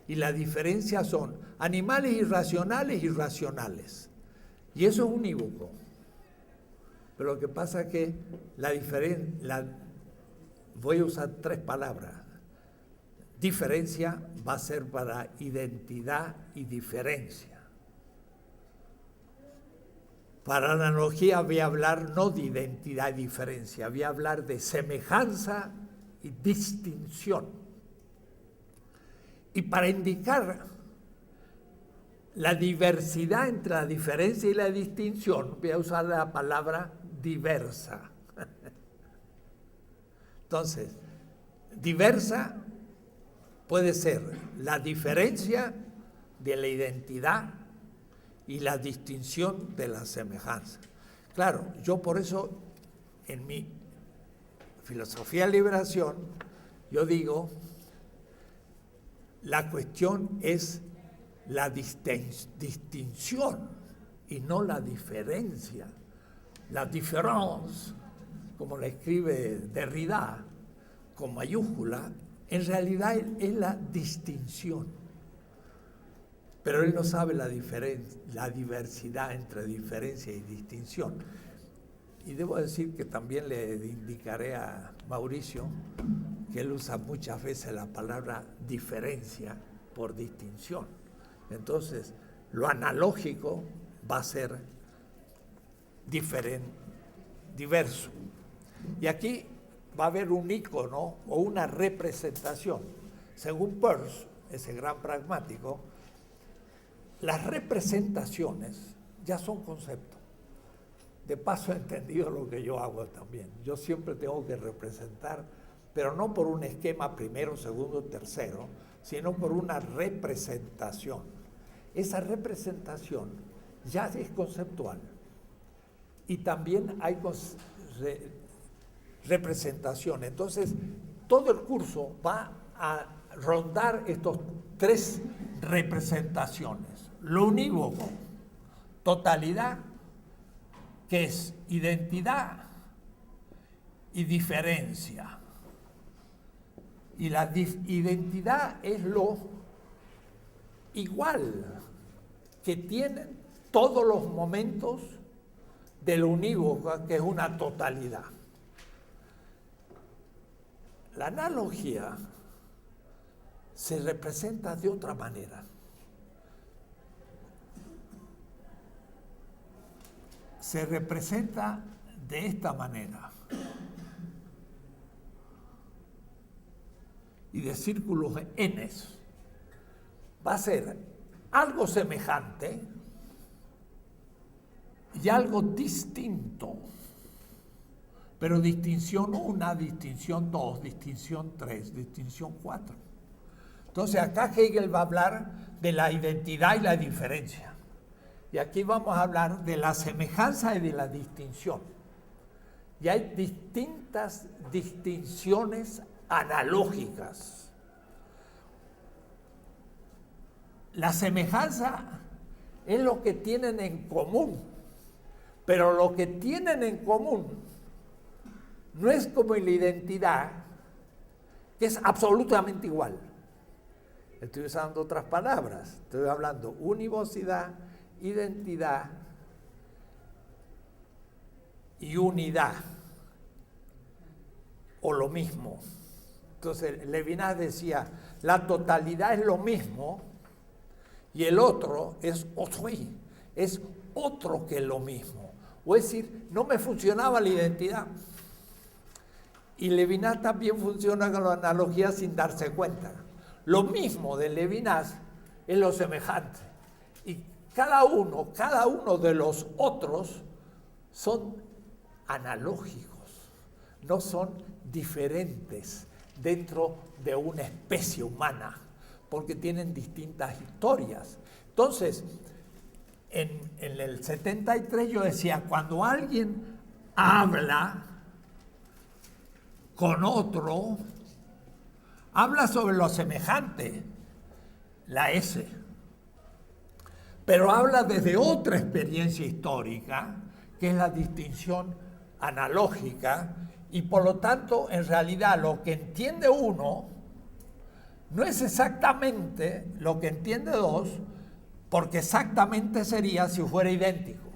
y la diferencia son animales irracionales y racionales. Y eso es unívoco. Pero lo que pasa es que voy a usar 3 palabras. Diferencia va a ser para identidad y diferencia. Para analogía voy a hablar no de identidad y diferencia, voy a hablar de semejanza y distinción. Y para indicar la diversidad entre la diferencia y la distinción, voy a usar la palabra diversa. Entonces, diversa puede ser la diferencia de la identidad y la distinción de la semejanza. Claro, yo por eso en mi filosofía de liberación, yo digo, la cuestión es la distinción y no la diferencia. La différence, como la escribe Derrida, con mayúscula, en realidad es la distinción. Pero él no sabe la diversidad entre diferencia y distinción. Y debo decir que también le indicaré a Mauricio que él usa muchas veces la palabra diferencia por distinción. Entonces, lo analógico va a ser diverso. Y aquí va a haber un icono o una representación. Según Peirce, ese gran pragmático, las representaciones ya son conceptos. De paso he entendido lo que yo hago también. Yo siempre tengo que representar, pero no por un esquema primero, segundo, tercero, sino por una representación. Esa representación ya es conceptual. Y también hay representación. Entonces, todo el curso va a rondar estos tres representaciones. Lo unívoco, totalidad, que es identidad y diferencia. Y la identidad es lo igual que tienen todos los momentos de lo unívoco, que es una totalidad. La analogía se representa de otra manera. Se representa de esta manera. Y de círculos n va a ser algo semejante y algo distinto. Pero distinción 1, distinción 2, distinción 3, distinción 4. Entonces acá Hegel va a hablar de la identidad y la diferencia. Y aquí vamos a hablar de la semejanza y de la distinción. Y hay distintas distinciones analógicas. La semejanza es lo que tienen en común, pero lo que tienen en común no es como en la identidad, que es absolutamente igual. Estoy usando otras palabras, estoy hablando univocidad, identidad y unidad, o lo mismo. Entonces Levinas decía, la totalidad es lo mismo y el otro es autrui, es otro que lo mismo. O es decir, no me funcionaba la identidad. Y Levinas también funciona con la analogía sin darse cuenta. Lo mismo de Levinas es lo semejante. Y cada uno de los otros son analógicos, no son diferentes dentro de una especie humana, porque tienen distintas historias. Entonces, en el 73 yo decía, cuando alguien habla con otro, habla sobre lo semejante, la S, pero habla desde otra experiencia histórica, que es la distinción analógica, y por lo tanto, en realidad, lo que entiende uno no es exactamente lo que entiende dos, porque exactamente sería si fuera idéntico.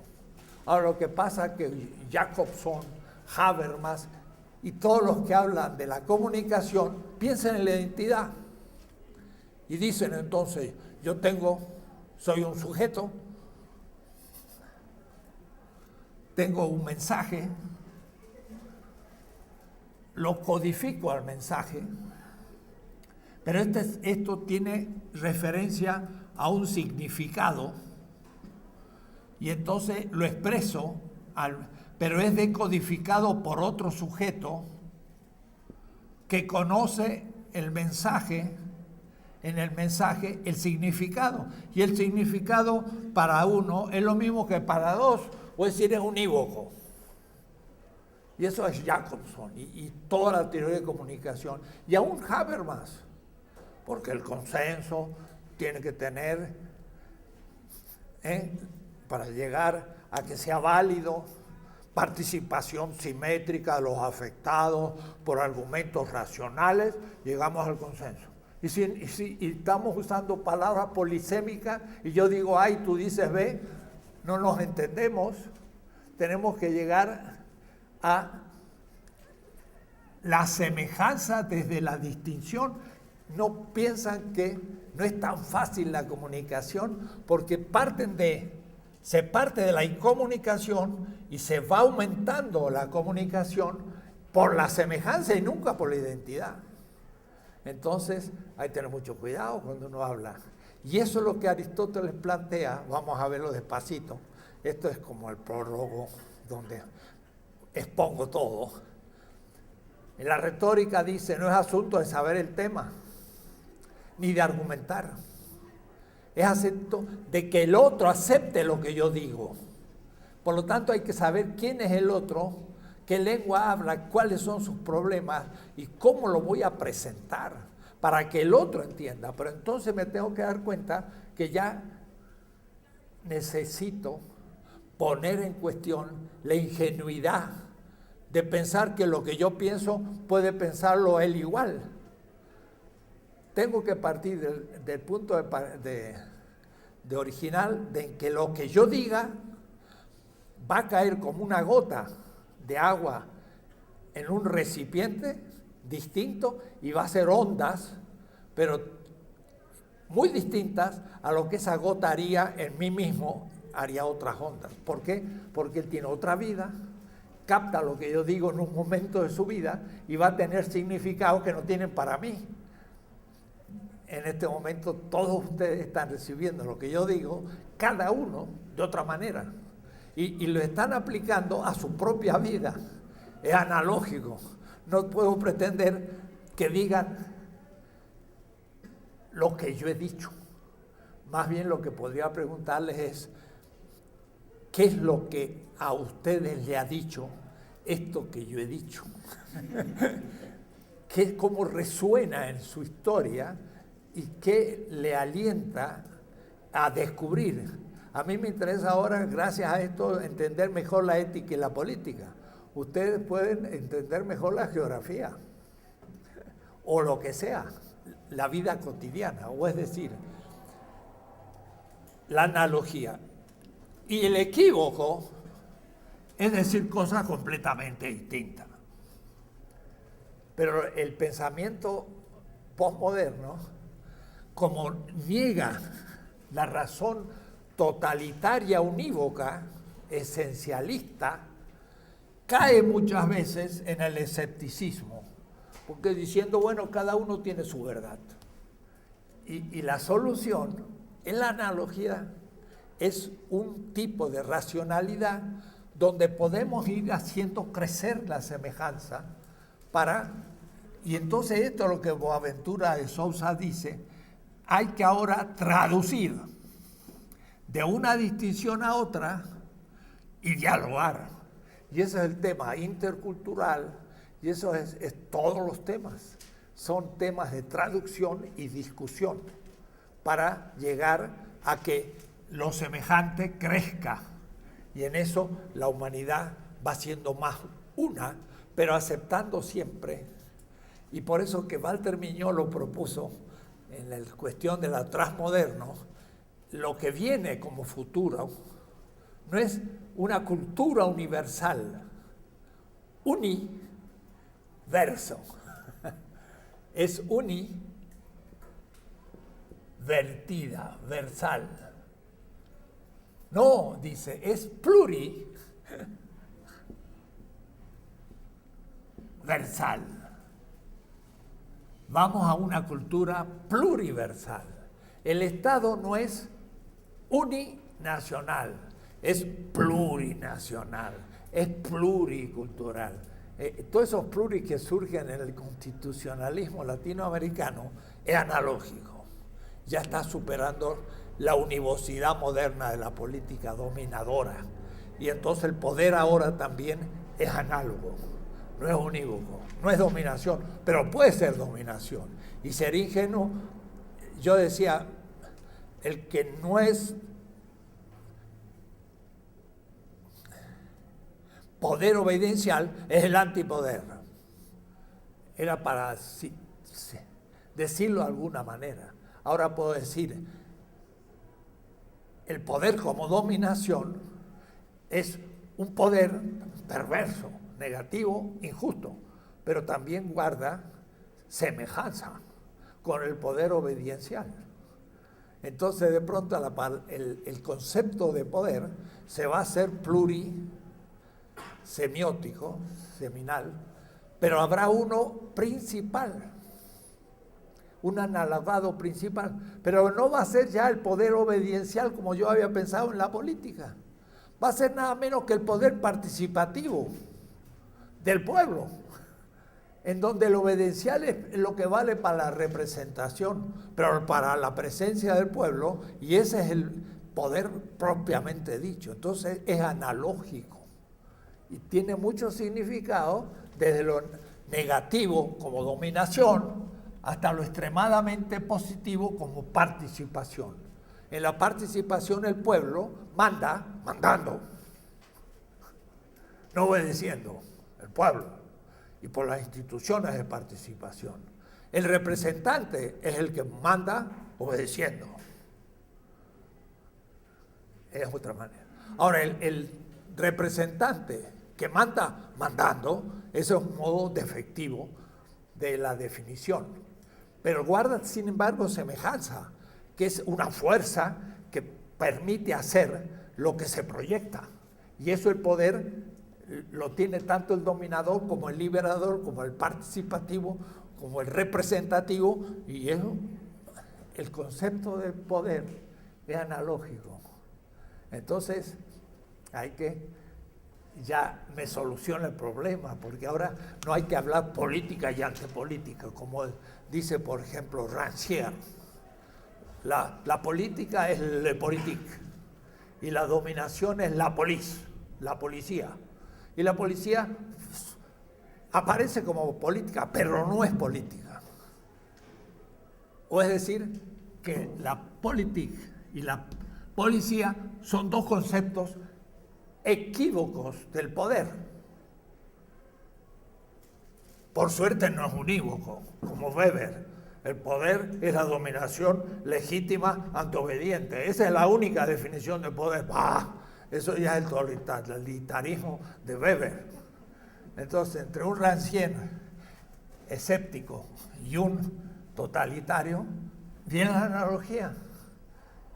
Ahora, lo que pasa es que Jacobson, Habermas y todos los que hablan de la comunicación piensan en la identidad y dicen entonces, soy un sujeto, tengo un mensaje, lo codifico al mensaje, pero esto tiene referencia a un significado y entonces lo expreso, pero es decodificado por otro sujeto que conoce el mensaje, en el mensaje el significado. Y el significado para uno es lo mismo que para dos, o es decir, es unívoco. Y eso es Jacobson y toda la teoría de comunicación. Y aún Habermas, porque el consenso tiene que tener, para llegar a que sea válido, participación simétrica de los afectados por argumentos racionales, llegamos al consenso. Y si estamos usando palabras polisémicas y yo digo A y tú dices B, no nos entendemos. Tenemos que llegar a la semejanza desde la distinción. No piensan que no es tan fácil la comunicación porque se parte de la incomunicación y se va aumentando la comunicación por la semejanza y nunca por la identidad. Entonces hay que tener mucho cuidado cuando uno habla. Y eso es lo que Aristóteles plantea. Vamos a verlo despacito. Esto es como el prólogo donde expongo todo. En la retórica dice, no es asunto de saber el tema, ni de argumentar. Es asunto de que el otro acepte lo que yo digo. Por lo tanto, hay que saber quién es el otro, qué lengua habla, cuáles son sus problemas y cómo lo voy a presentar para que el otro entienda. Pero entonces me tengo que dar cuenta que ya necesito poner en cuestión la ingenuidad de pensar que lo que yo pienso puede pensarlo él igual. Tengo que partir del punto de original de que lo que yo diga va a caer como una gota de agua en un recipiente distinto y va a ser ondas, pero muy distintas a lo que esa gota haría en mí mismo, haría otras ondas. ¿Por qué? Porque él tiene otra vida, capta lo que yo digo en un momento de su vida y va a tener significado que no tienen para mí. En este momento todos ustedes están recibiendo lo que yo digo, cada uno de otra manera. Y lo están aplicando a su propia vida. Es analógico. No puedo pretender que digan lo que yo he dicho. Más bien lo que podría preguntarles es, ¿qué es lo que a ustedes le ha dicho esto que yo he dicho? ¿Cómo resuena en su historia y qué le alienta a descubrir? A mí me interesa ahora, gracias a esto, entender mejor la ética y la política. Ustedes pueden entender mejor la geografía o lo que sea, la vida cotidiana, o es decir, la analogía. Y el equívoco es decir cosas completamente distintas. Pero el pensamiento postmoderno, como niega la razón totalitaria, unívoca, esencialista, cae muchas veces en el escepticismo, porque diciendo, bueno, cada uno tiene su verdad. Y la solución en la analogía es un tipo de racionalidad donde podemos ir haciendo crecer la semejanza y entonces esto es lo que Boaventura de Sousa dice, hay que ahora traducir de una distinción a otra y dialogar. Y ese es el tema intercultural, y eso es todos los temas. Son temas de traducción y discusión para llegar a que lo semejante crezca. Y en eso la humanidad va siendo más una, pero aceptando siempre. Y por eso que Walter Mignot lo propuso en la cuestión de la transmoderno, lo que viene como futuro no es una cultura universal, universo, es univertida, versal. No, dice, es pluriversal. Vamos a una cultura pluriversal. El Estado no es uninacional, es plurinacional, es pluricultural. todos esos pluris que surgen en el constitucionalismo latinoamericano es analógico. Ya está superando la univocidad moderna de la política dominadora. Y entonces el poder ahora también es análogo, no es unívoco, no es dominación, pero puede ser dominación. Y sería ingenuo, yo decía, el que no es poder obedidencial es el antipoder. Era para decirlo de alguna manera. Ahora puedo decir, el poder como dominación es un poder perverso, negativo, injusto, pero también guarda semejanza con el poder obediencial. Entonces de pronto el concepto de poder se va a hacer plurisemiótico, seminal, pero habrá uno principal, un analogado principal, pero no va a ser ya el poder obediencial como yo había pensado en la política. Va a ser nada menos que el poder participativo del pueblo, en donde el obediencial es lo que vale para la representación, pero para la presencia del pueblo, y ese es el poder propiamente dicho. Entonces es analógico y tiene mucho significado, desde lo negativo como dominación hasta lo extremadamente positivo como participación. En la participación el pueblo manda, mandando, no obedeciendo, el pueblo, y por las instituciones de participación. El representante es el que manda obedeciendo. Es otra manera. Ahora, el representante que manda mandando, ese es un modo defectivo de la definición. Pero guarda, sin embargo, semejanza, que es una fuerza que permite hacer lo que se proyecta. Y eso el poder lo tiene tanto el dominador como el liberador, como el participativo, como el representativo, y eso, el concepto del poder es analógico. Entonces, hay que, ya me soluciona el problema, porque ahora no hay que hablar política y antipolítica, como dice, por ejemplo, Rancière. La política es le politique, y la dominación es la police, la policía. Y la policía aparece como política, pero no es política. O es decir, que la política y la policía son dos conceptos equívocos del poder. Por suerte no es unívoco, como Weber. El poder es la dominación legítima ante obediente. Esa es la única definición de poder. ¡Bah! Eso ya es el totalitarismo de Weber. Entonces, entre un Rancière escéptico y un totalitario, viene la analogía.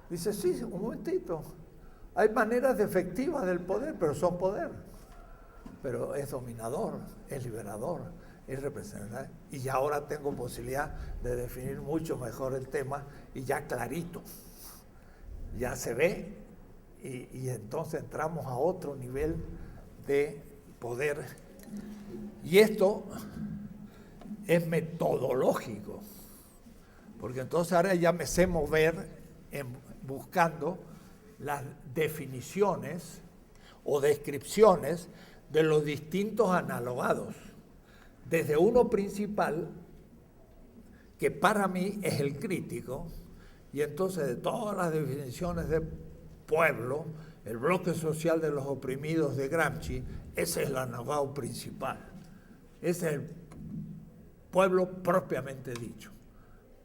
Dice, sí, un momentito, hay maneras efectivas del poder, pero son poder. Pero es dominador, es liberador, es representante. Y ya ahora tengo posibilidad de definir mucho mejor el tema y ya clarito. Ya se ve. Y entonces entramos a otro nivel de poder. Y esto es metodológico, porque entonces ahora ya me sé mover buscando las definiciones o descripciones de los distintos analogados, desde uno principal, que para mí es el crítico, y entonces de todas las definiciones de pueblo, el bloque social de los oprimidos de Gramsci, ese es el analogado principal. Ese es el pueblo propiamente dicho,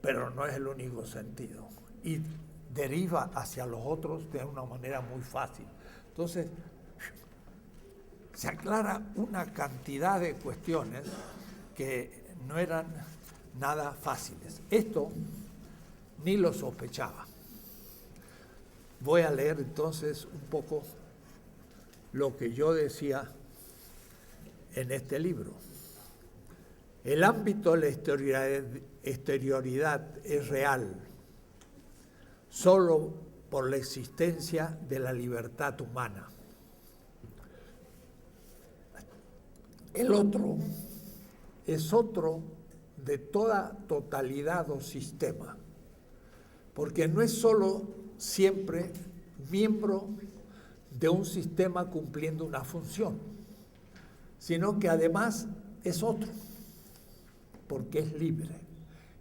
pero no es el único sentido. Y deriva hacia los otros de una manera muy fácil. Entonces, se aclara una cantidad de cuestiones que no eran nada fáciles. Esto ni lo sospechaba. Voy a leer entonces un poco lo que yo decía en este libro. El ámbito de la exterioridad es real solo por la existencia de la libertad humana. El otro es otro de toda totalidad o sistema, porque no es solo siempre miembro de un sistema cumpliendo una función, sino que además es otro, porque es libre.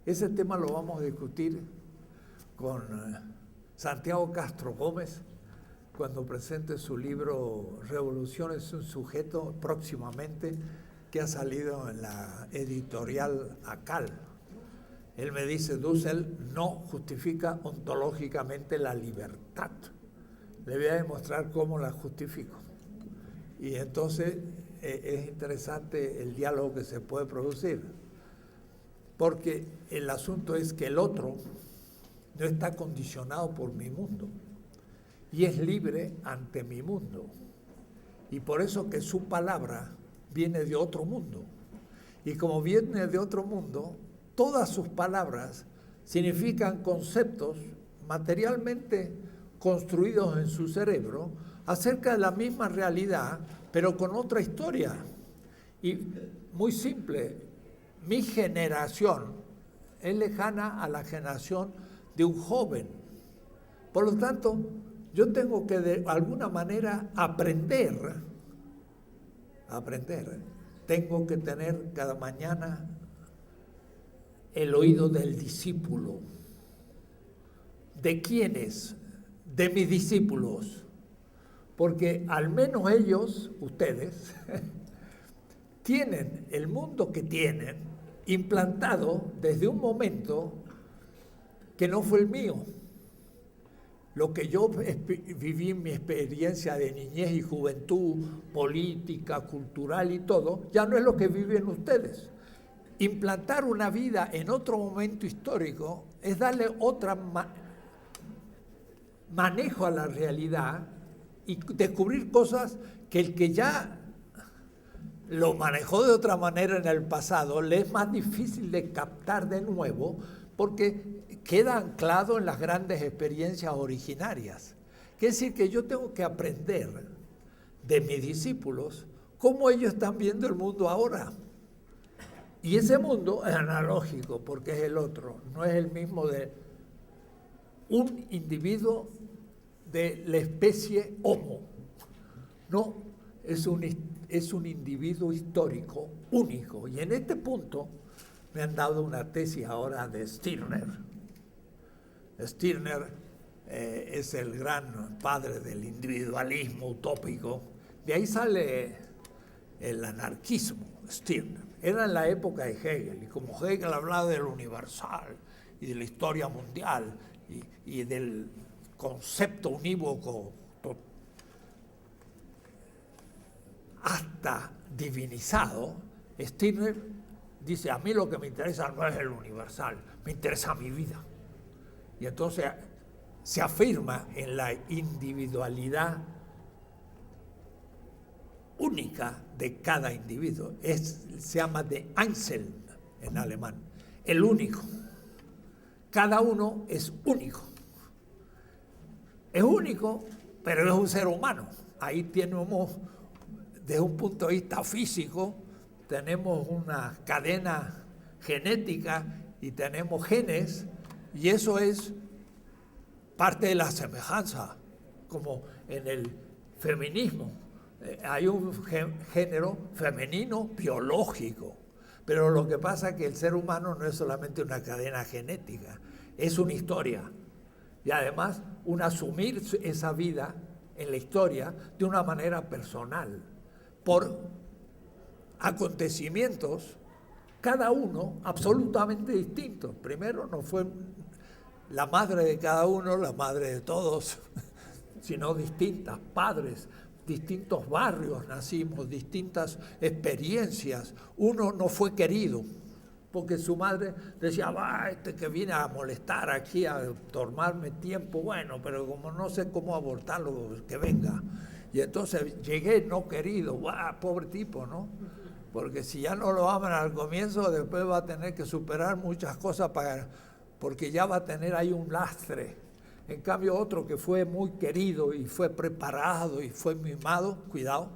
Ese tema lo vamos a discutir con Santiago Castro Gómez cuando presente su libro Revolución es un sujeto próximamente, que ha salido en la editorial ACAL. Él me dice, Dussel no justifica ontológicamente la libertad. Le voy a demostrar cómo la justifico. Y entonces es interesante el diálogo que se puede producir, porque el asunto es que el otro no está condicionado por mi mundo y es libre ante mi mundo, y por eso que su palabra viene de otro mundo, y como viene de otro mundo, todas sus palabras significan conceptos materialmente construidos en su cerebro acerca de la misma realidad, pero con otra historia. Y muy simple, mi generación es lejana a la generación de un joven. Por lo tanto, yo tengo que de alguna manera aprender. Tengo que tener cada mañana el oído del discípulo. ¿De quiénes? De mis discípulos. Porque al menos ellos, ustedes, tienen el mundo que tienen implantado desde un momento que no fue el mío. Lo que yo viví en mi experiencia de niñez y juventud, política, cultural y todo, ya no es lo que viven ustedes. Implantar una vida en otro momento histórico es darle otro manejo a la realidad y descubrir cosas que el que ya lo manejó de otra manera en el pasado le es más difícil de captar de nuevo, porque queda anclado en las grandes experiencias originarias. Quiere decir que yo tengo que aprender de mis discípulos cómo ellos están viendo el mundo ahora. Y ese mundo es analógico, porque es el otro, no es el mismo de un individuo de la especie Homo. No, es un individuo histórico único. Y en este punto me han dado una tesis ahora de Stirner. Stirner es el gran padre del individualismo utópico. De ahí sale el anarquismo, Stirner. Era en la época de Hegel, y como Hegel hablaba del universal y de la historia mundial y del concepto unívoco hasta divinizado, Stirner dice, a mí lo que me interesa no es el universal, me interesa mi vida. Y entonces se afirma en la individualidad única de cada individuo. Se llama de Einzeln en alemán, el único. Cada uno es único. Es único, pero es un ser humano. Ahí tenemos, desde un punto de vista físico, tenemos una cadena genética y tenemos genes, y eso es parte de la semejanza, como en el feminismo. Hay un género femenino biológico, pero lo que pasa es que el ser humano no es solamente una cadena genética, es una historia. Y además, un asumir esa vida en la historia de una manera personal, por acontecimientos, cada uno absolutamente distintos. Primero no fue la madre de cada uno, la madre de todos, sino distintas padres, distintos barrios nacimos, distintas experiencias. Uno no fue querido, porque su madre decía, va, este que viene a molestar aquí, a tomarme tiempo, bueno, pero como no sé cómo abortarlo, que venga. Y entonces llegué no querido, va, pobre tipo, ¿no? Porque si ya no lo aman al comienzo, después va a tener que superar muchas cosas porque ya va a tener ahí un lastre. En cambio otro que fue muy querido y fue preparado y fue mimado, cuidado,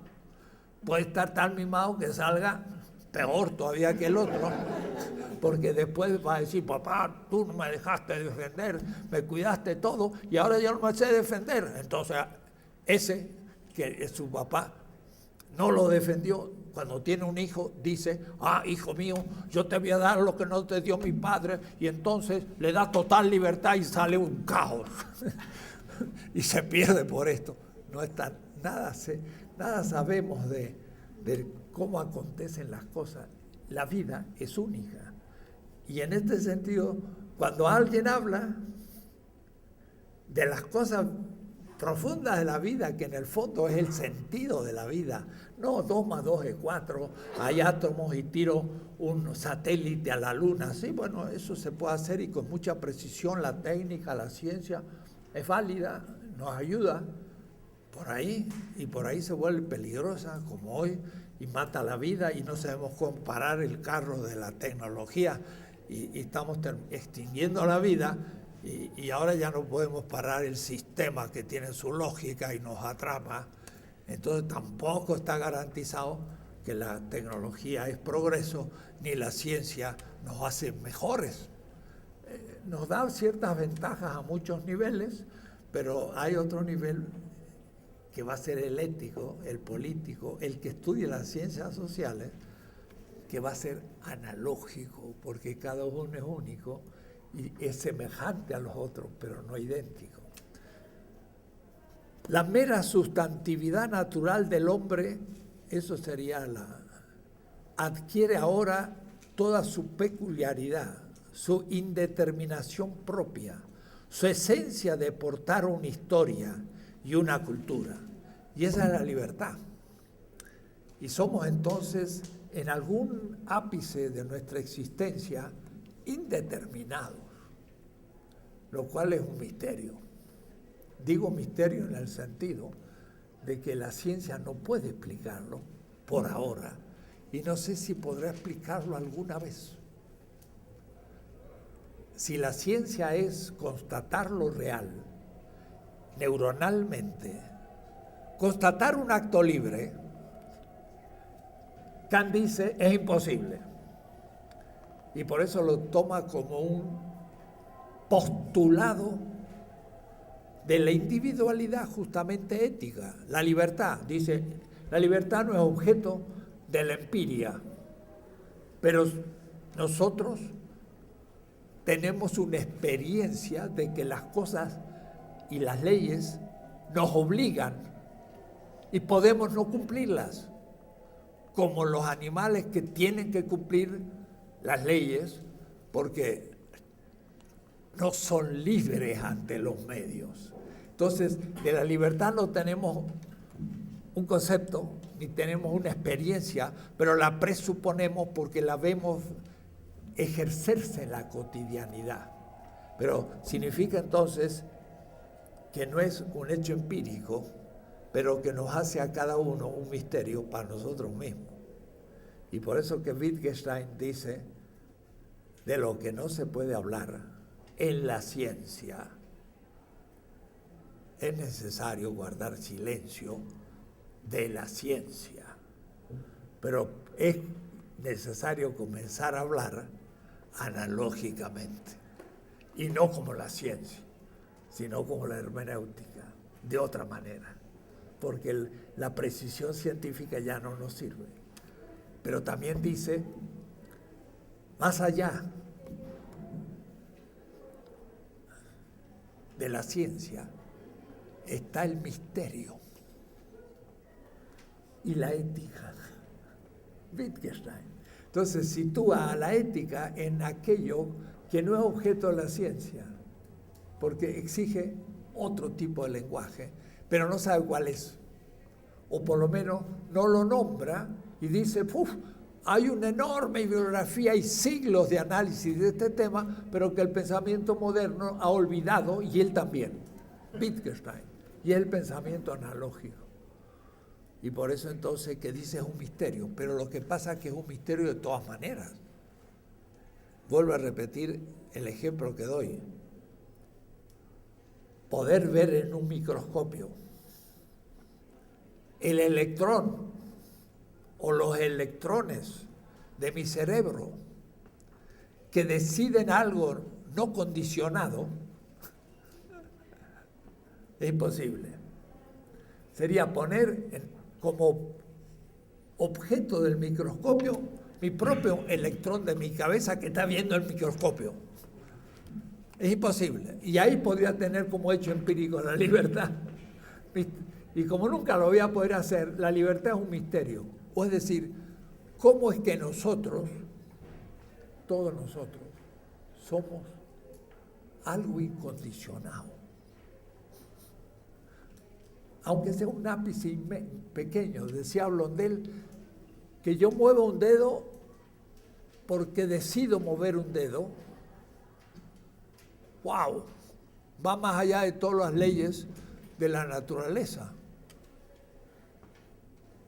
puede estar tan mimado que salga peor todavía que el otro, porque después va a decir, papá, tú no me dejaste defender, me cuidaste todo y ahora yo no me sé defender. Entonces, ese que su papá no lo defendió, cuando tiene un hijo, dice, hijo mío, yo te voy a dar lo que no te dio mi padre, y entonces le da total libertad y sale un caos. Y se pierde por esto. No está, nada sabemos de cómo acontecen las cosas. La vida es única. Y en este sentido, cuando alguien habla de las cosas profundas de la vida, que en el fondo es el sentido de la vida, no 2 más 2 es 4, hay átomos y tiro un satélite a la luna, sí, bueno, eso se puede hacer y con mucha precisión la técnica, la ciencia es válida, nos ayuda por ahí, y por ahí se vuelve peligrosa como hoy y mata la vida y no sabemos comparar el carro de la tecnología y estamos extinguiendo la vida. Y ahora ya no podemos parar el sistema que tiene su lógica y nos atrapa. Entonces tampoco está garantizado que la tecnología es progreso, ni la ciencia nos hace mejores. Nos da ciertas ventajas a muchos niveles, pero hay otro nivel que va a ser el ético, el político, el que estudie las ciencias sociales, que va a ser analógico, porque cada uno es único y es semejante a los otros, pero no idéntico. La mera sustantividad natural del hombre, eso sería adquiere ahora toda su peculiaridad, su indeterminación propia, su esencia de portar una historia y una cultura. Y esa es la libertad. Y somos entonces, en algún ápice de nuestra existencia, indeterminados, lo cual es un misterio. Digo misterio en el sentido de que la ciencia no puede explicarlo por ahora y no sé si podrá explicarlo alguna vez. Si la ciencia es constatar lo real neuronalmente, constatar un acto libre, Kant dice es imposible. Y por eso lo toma como un postulado de la individualidad justamente ética. La libertad, dice, la libertad no es objeto de la empiria, pero nosotros tenemos una experiencia de que las cosas y las leyes nos obligan y podemos no cumplirlas, como los animales que tienen que cumplir las leyes porque no son libres ante los medios. Entonces, de la libertad no tenemos un concepto ni tenemos una experiencia, pero la presuponemos porque la vemos ejercerse en la cotidianidad. Pero significa entonces que no es un hecho empírico, pero que nos hace a cada uno un misterio para nosotros mismos. Y por eso que Wittgenstein dice, de lo que no se puede hablar en la ciencia, es necesario guardar silencio de la ciencia. Pero es necesario comenzar a hablar analógicamente, y no como la ciencia, sino como la hermenéutica, de otra manera, porque la precisión científica ya no nos sirve. Pero también dice, más allá de la ciencia está el misterio y la ética. Wittgenstein. Entonces sitúa a la ética en aquello que no es objeto de la ciencia, porque exige otro tipo de lenguaje, pero no sabe cuál es, o por lo menos no lo nombra y dice, hay una enorme bibliografía y siglos de análisis de este tema, pero que el pensamiento moderno ha olvidado, y él también, Wittgenstein, y es el pensamiento analógico. Y por eso entonces que dice es un misterio, pero lo que pasa es que es un misterio de todas maneras. Vuelvo a repetir el ejemplo que doy. Poder ver en un microscopio el electrón o los electrones de mi cerebro que deciden algo no condicionado, es imposible. Sería poner como objeto del microscopio mi propio electrón de mi cabeza que está viendo el microscopio. Es imposible. Y ahí podría tener como hecho empírico la libertad. Y como nunca lo voy a poder hacer, la libertad es un misterio. O es decir, ¿cómo es que nosotros, todos nosotros, somos algo incondicionado? Aunque sea un ápice pequeño, decía Blondel, que yo muevo un dedo porque decido mover un dedo. ¡Wow! Va más allá de todas las leyes de la naturaleza,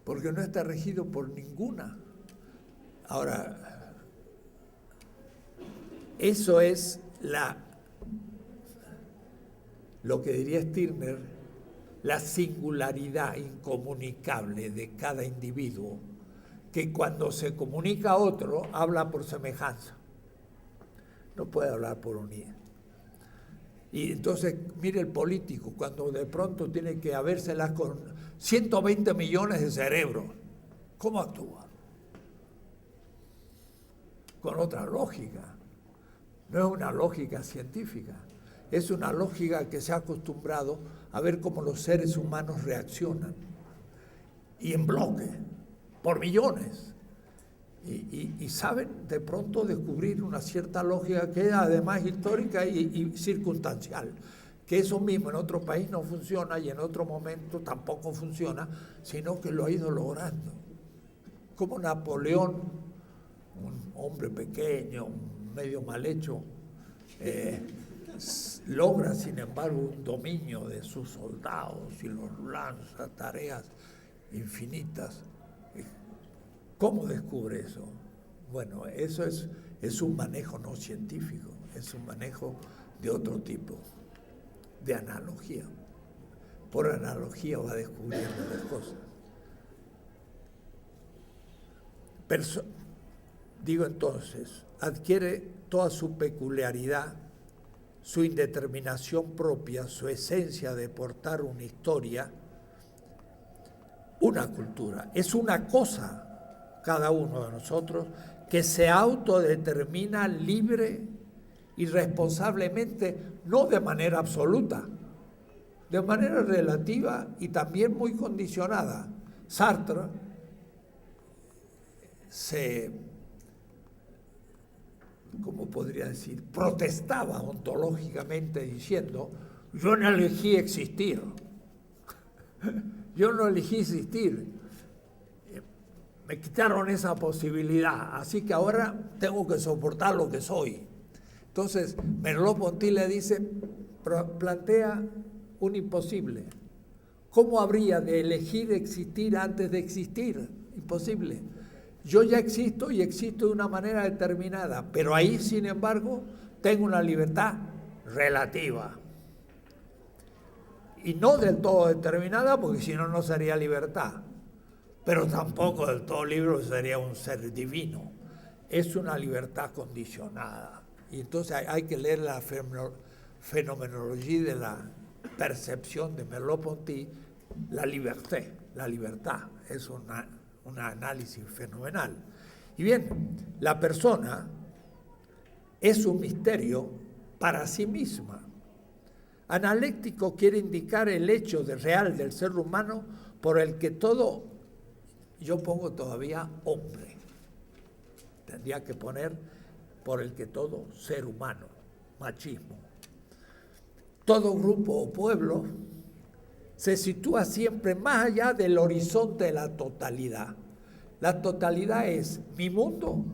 porque no está regido por ninguna. Ahora, eso es lo que diría Stirner, la singularidad incomunicable de cada individuo, que cuando se comunica a otro, habla por semejanza. No puede hablar por unidad. Y entonces, mire el político, cuando de pronto tiene que habérselas con 120 millones de cerebros, ¿cómo actúa? Con otra lógica. No es una lógica científica, es una lógica que se ha acostumbrado a ver cómo los seres humanos reaccionan. Y en bloque, por millones. Y saben de pronto descubrir una cierta lógica que es además histórica y circunstancial, que eso mismo en otro país no funciona y en otro momento tampoco funciona, sino que lo ha ido logrando. Como Napoleón, un hombre pequeño, medio mal hecho, logra sin embargo un dominio de sus soldados y los lanza tareas infinitas. ¿Cómo descubre eso? Bueno, eso es un manejo no científico, es un manejo de otro tipo, de analogía. Por analogía va descubriendo las cosas. Digo entonces, adquiere toda su peculiaridad, su indeterminación propia, su esencia de portar una historia, una cultura. Es una cosa cada uno de nosotros que se autodetermina libre y responsablemente, no de manera absoluta, de manera relativa y también muy condicionada. Sartre ¿cómo podría decir?, protestaba ontológicamente diciendo: yo no elegí existir, yo no elegí existir, me quitaron esa posibilidad, así que ahora tengo que soportar lo que soy. Entonces, Merleau-Ponty le dice, plantea un imposible. ¿Cómo habría de elegir existir antes de existir? Imposible. Yo ya existo y existo de una manera determinada, pero ahí, sin embargo, tengo una libertad relativa. Y no del todo determinada, porque si no, no sería libertad. Pero tampoco del todo libre, sería un ser divino. Es una libertad condicionada. Y entonces hay que leer la fenomenología de la percepción de Merleau-Ponty, la libertad. Es un análisis fenomenal. Y bien, la persona es un misterio para sí misma. Analéctico quiere indicar el hecho real del ser humano por el que todo, yo pongo todavía hombre, tendría que poner por el que todo ser humano, machismo. Todo grupo o pueblo se sitúa siempre más allá del horizonte de la totalidad. La totalidad es mi mundo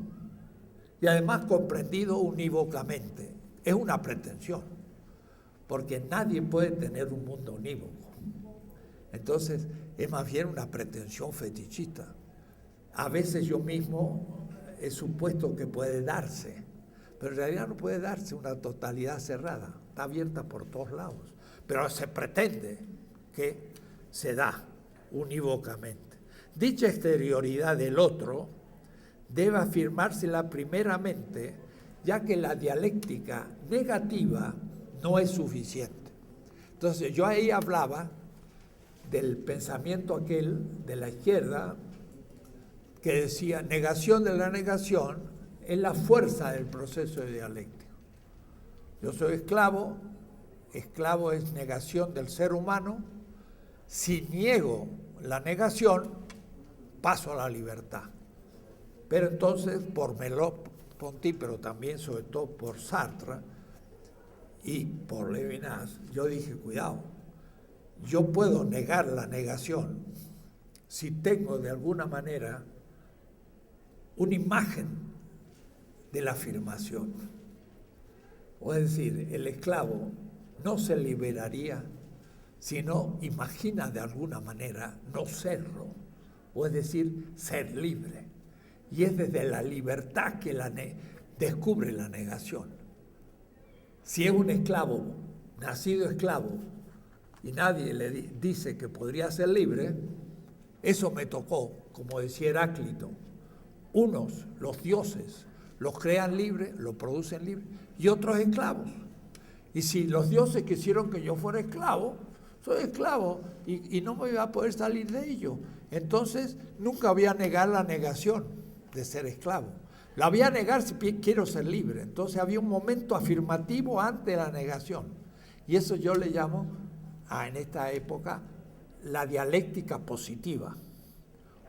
y además comprendido unívocamente. Es una pretensión, porque nadie puede tener un mundo unívoco. Entonces, es más bien una pretensión fetichista. A veces yo mismo he supuesto que puede darse, pero en realidad no puede darse una totalidad cerrada, está abierta por todos lados, pero se pretende que se da unívocamente. Dicha exterioridad del otro debe afirmársela primeramente, ya que la dialéctica negativa no es suficiente. Entonces yo ahí hablaba del pensamiento aquel de la izquierda que decía negación de la negación es la fuerza del proceso dialéctico. Yo soy esclavo, esclavo es negación del ser humano, si niego la negación, paso a la libertad. Pero entonces, por Merleau-Ponty, pero también sobre todo por Sartre y por Levinas, yo dije, cuidado, yo puedo negar la negación si tengo de alguna manera una imagen de la afirmación. O es decir, el esclavo no se liberaría si no imagina de alguna manera no serlo, o es decir, ser libre. Y es desde la libertad que descubre la negación. Si es un esclavo, nacido esclavo, y nadie le dice que podría ser libre, eso me tocó, como decía Heráclito. Unos, los dioses, los crean libres, los producen libres, y otros esclavos. Y si los dioses quisieron que yo fuera esclavo, soy esclavo y no me voy a poder salir de ello. Entonces, nunca voy a negar la negación de ser esclavo. La voy a negar si quiero ser libre. Entonces, había un momento afirmativo antes de la negación. Y eso yo le llamo, en esta época, la dialéctica positiva.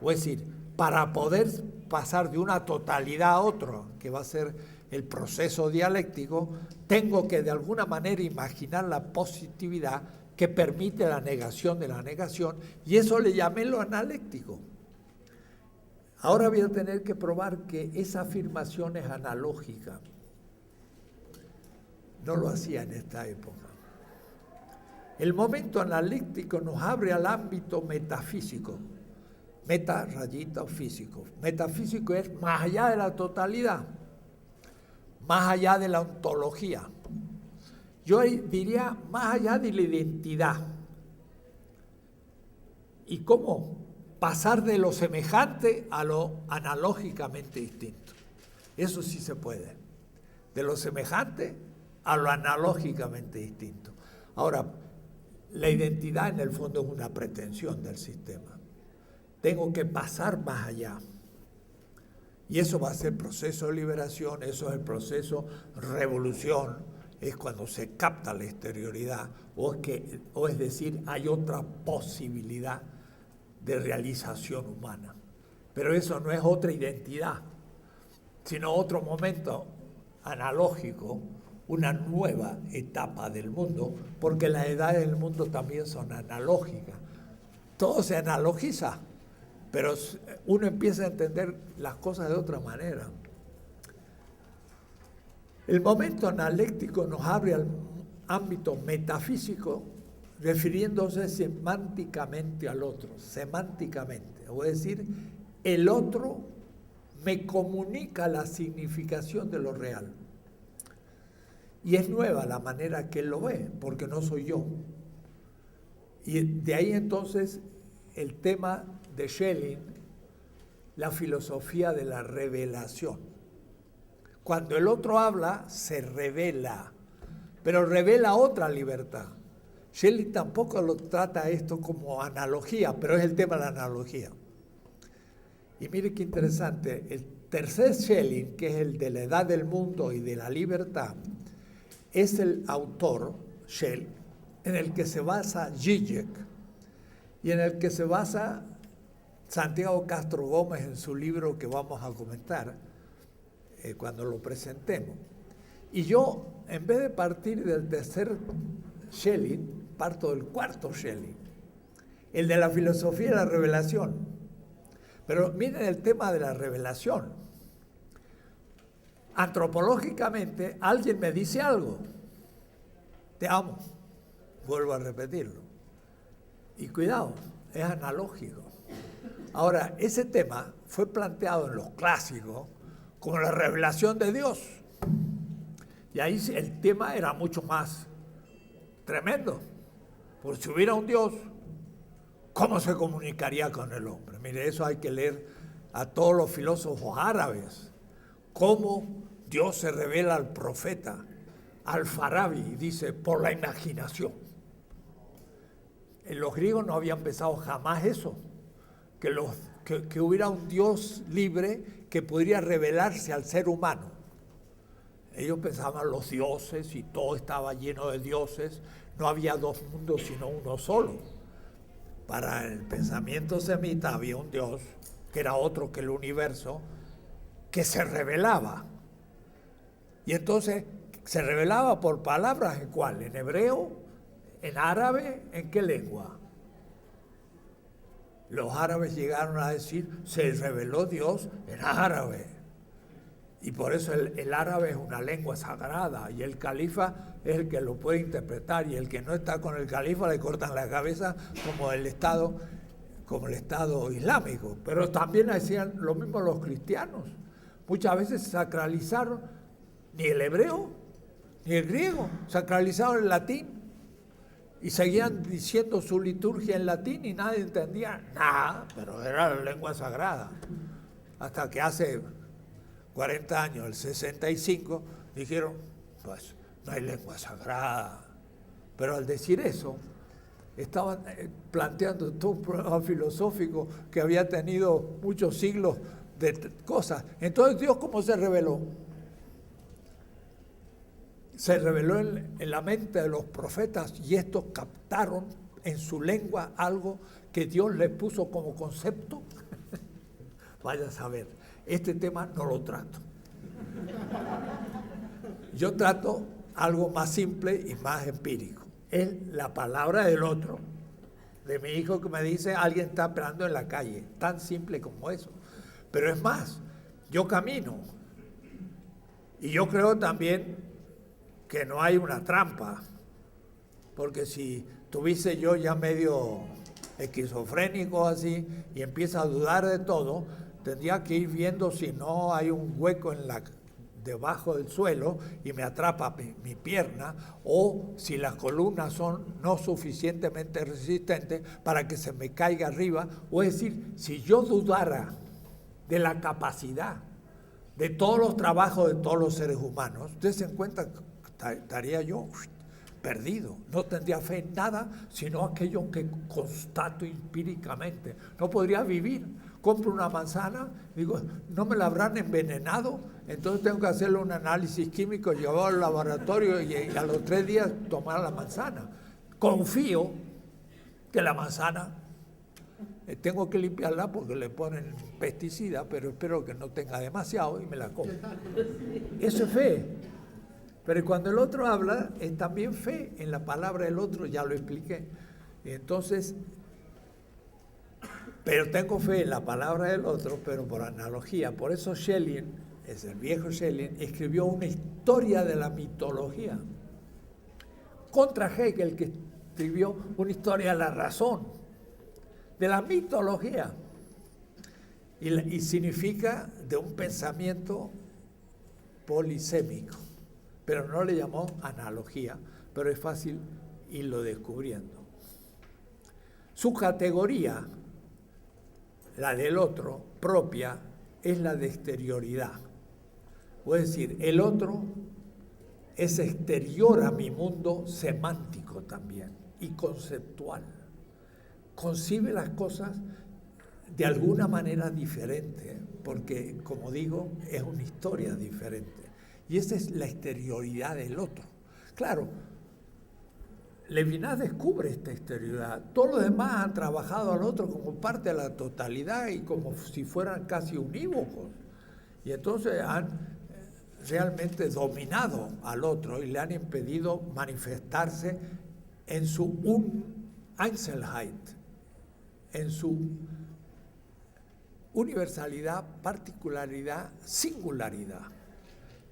O es decir, para poder pasar de una totalidad a otra, que va a ser el proceso dialéctico, tengo que de alguna manera imaginar la positividad que permite la negación de la negación, y eso le llamé lo analéctico. Ahora voy a tener que probar que esa afirmación es analógica. No lo hacía en esta época. El momento analítico nos abre al ámbito metafísico. Meta, rayita, físico. Metafísico es más allá de la totalidad, más allá de la ontología. Yo diría más allá de la identidad. ¿Y cómo? Pasar de lo semejante a lo analógicamente distinto. Eso sí se puede. De lo semejante a lo analógicamente distinto. Ahora, la identidad en el fondo es una pretensión del sistema. Tengo que pasar más allá. Y eso va a ser proceso de liberación, eso es el proceso revolución, es cuando se capta la exterioridad, o es decir, hay otra posibilidad de realización humana. Pero eso no es otra identidad, sino otro momento analógico, una nueva etapa del mundo, porque las edades del mundo también son analógicas. Todo se analogiza, pero uno empieza a entender las cosas de otra manera. El momento analéctico nos abre al ámbito metafísico, refiriéndose semánticamente al otro, semánticamente. Es decir, el otro me comunica la significación de lo real. Y es nueva la manera que él lo ve, porque no soy yo. Y de ahí entonces el tema de Schelling, la filosofía de la revelación. Cuando el otro habla, se revela, pero revela otra libertad. Schelling tampoco lo trata esto como analogía, pero es el tema de la analogía. Y mire qué interesante, el tercer Schelling, que es el de la edad del mundo y de la libertad, es el autor, Schelling, en el que se basa Zizek y en el que se basa Santiago Castro Gómez en su libro que vamos a comentar cuando lo presentemos. Y yo, en vez de partir del tercer Schelling, parto del cuarto Schelling, el de la filosofía de la revelación. Pero miren el tema de la revelación. Antropológicamente, alguien me dice algo. Te amo. Vuelvo a repetirlo. Y cuidado, es analógico. Ahora, ese tema fue planteado en los clásicos como la revelación de Dios. Y ahí el tema era mucho más tremendo. Porque si hubiera un Dios, ¿cómo se comunicaría con el hombre? Mire, eso hay que leer a todos los filósofos árabes, cómo Dios se revela al profeta. Al-Farabi dice, por la imaginación. Los griegos no habían pensado jamás eso, que hubiera un Dios libre que podría revelarse al ser humano. Ellos pensaban los dioses y todo estaba lleno de dioses, no había dos mundos sino uno solo. Para el pensamiento semita había un Dios que era otro que el universo, que se revelaba. Y entonces se revelaba por palabras, ¿en cuál? ¿En hebreo? ¿En árabe? ¿En qué lengua? Los árabes llegaron a decir, se reveló Dios en árabe. Y por eso el árabe es una lengua sagrada y el califa es el que lo puede interpretar, y el que no está con el califa le cortan la cabeza como el Estado Islámico. Pero también hacían lo mismo los cristianos. Muchas veces sacralizaron ni el hebreo ni el griego, sacralizaron el latín. Y seguían diciendo su liturgia en latín y nadie entendía nada, pero era la lengua sagrada. Hasta que hace 40 años, el 65, dijeron, pues no hay lengua sagrada. Pero al decir eso, estaban planteando todo un problema filosófico que había tenido muchos siglos de cosas. Entonces, ¿Dios cómo se reveló? Se reveló en la mente de los profetas, y estos captaron en su lengua algo que Dios les puso como concepto. Vaya a saber, este tema no lo trato. Yo trato algo más simple y más empírico. Es la palabra del otro, de mi hijo, que me dice, alguien está esperando en la calle. Tan simple como eso. Pero es más, yo camino. Y yo creo también que no hay una trampa, porque si tuviese yo ya medio esquizofrénico así y empieza a dudar de todo, tendría que ir viendo si no hay un hueco debajo del suelo y me atrapa mi pierna, o si las columnas son no suficientemente resistentes para que se me caiga arriba. O es decir, si yo dudara de la capacidad de todos los trabajos de todos los seres humanos, ustedes se encuentran, estaría yo perdido. No tendría fe en nada, sino aquello que constato empíricamente. No podría vivir. Compro una manzana, digo, ¿no me la habrán envenenado? Entonces tengo que hacerle un análisis químico, llevarlo al laboratorio y a los 3 días tomar la manzana. Confío que la manzana, tengo que limpiarla porque le ponen pesticida, pero espero que no tenga demasiado y me la como. Eso es fe. Pero cuando el otro habla, es también fe en la palabra del otro, ya lo expliqué. Entonces, pero tengo fe en la palabra del otro, pero por analogía. Por eso Schelling, es el viejo Schelling, escribió una historia de la mitología. Contra Hegel, que escribió una historia de la razón, de la mitología. Y significa de un pensamiento polisémico. Pero no le llamó analogía, pero es fácil irlo descubriendo. Su categoría, la del otro, propia, es la de exterioridad. Es decir, el otro es exterior a mi mundo semántico también y conceptual. Concibe las cosas de alguna manera diferente, porque, como digo, es una historia diferente. Y esa es la exterioridad del otro. Claro, Levinas descubre esta exterioridad. Todos los demás han trabajado al otro como parte de la totalidad y como si fueran casi unívocos. Y entonces han realmente dominado al otro y le han impedido manifestarse en su Einzelheit, en su universalidad, particularidad, singularidad.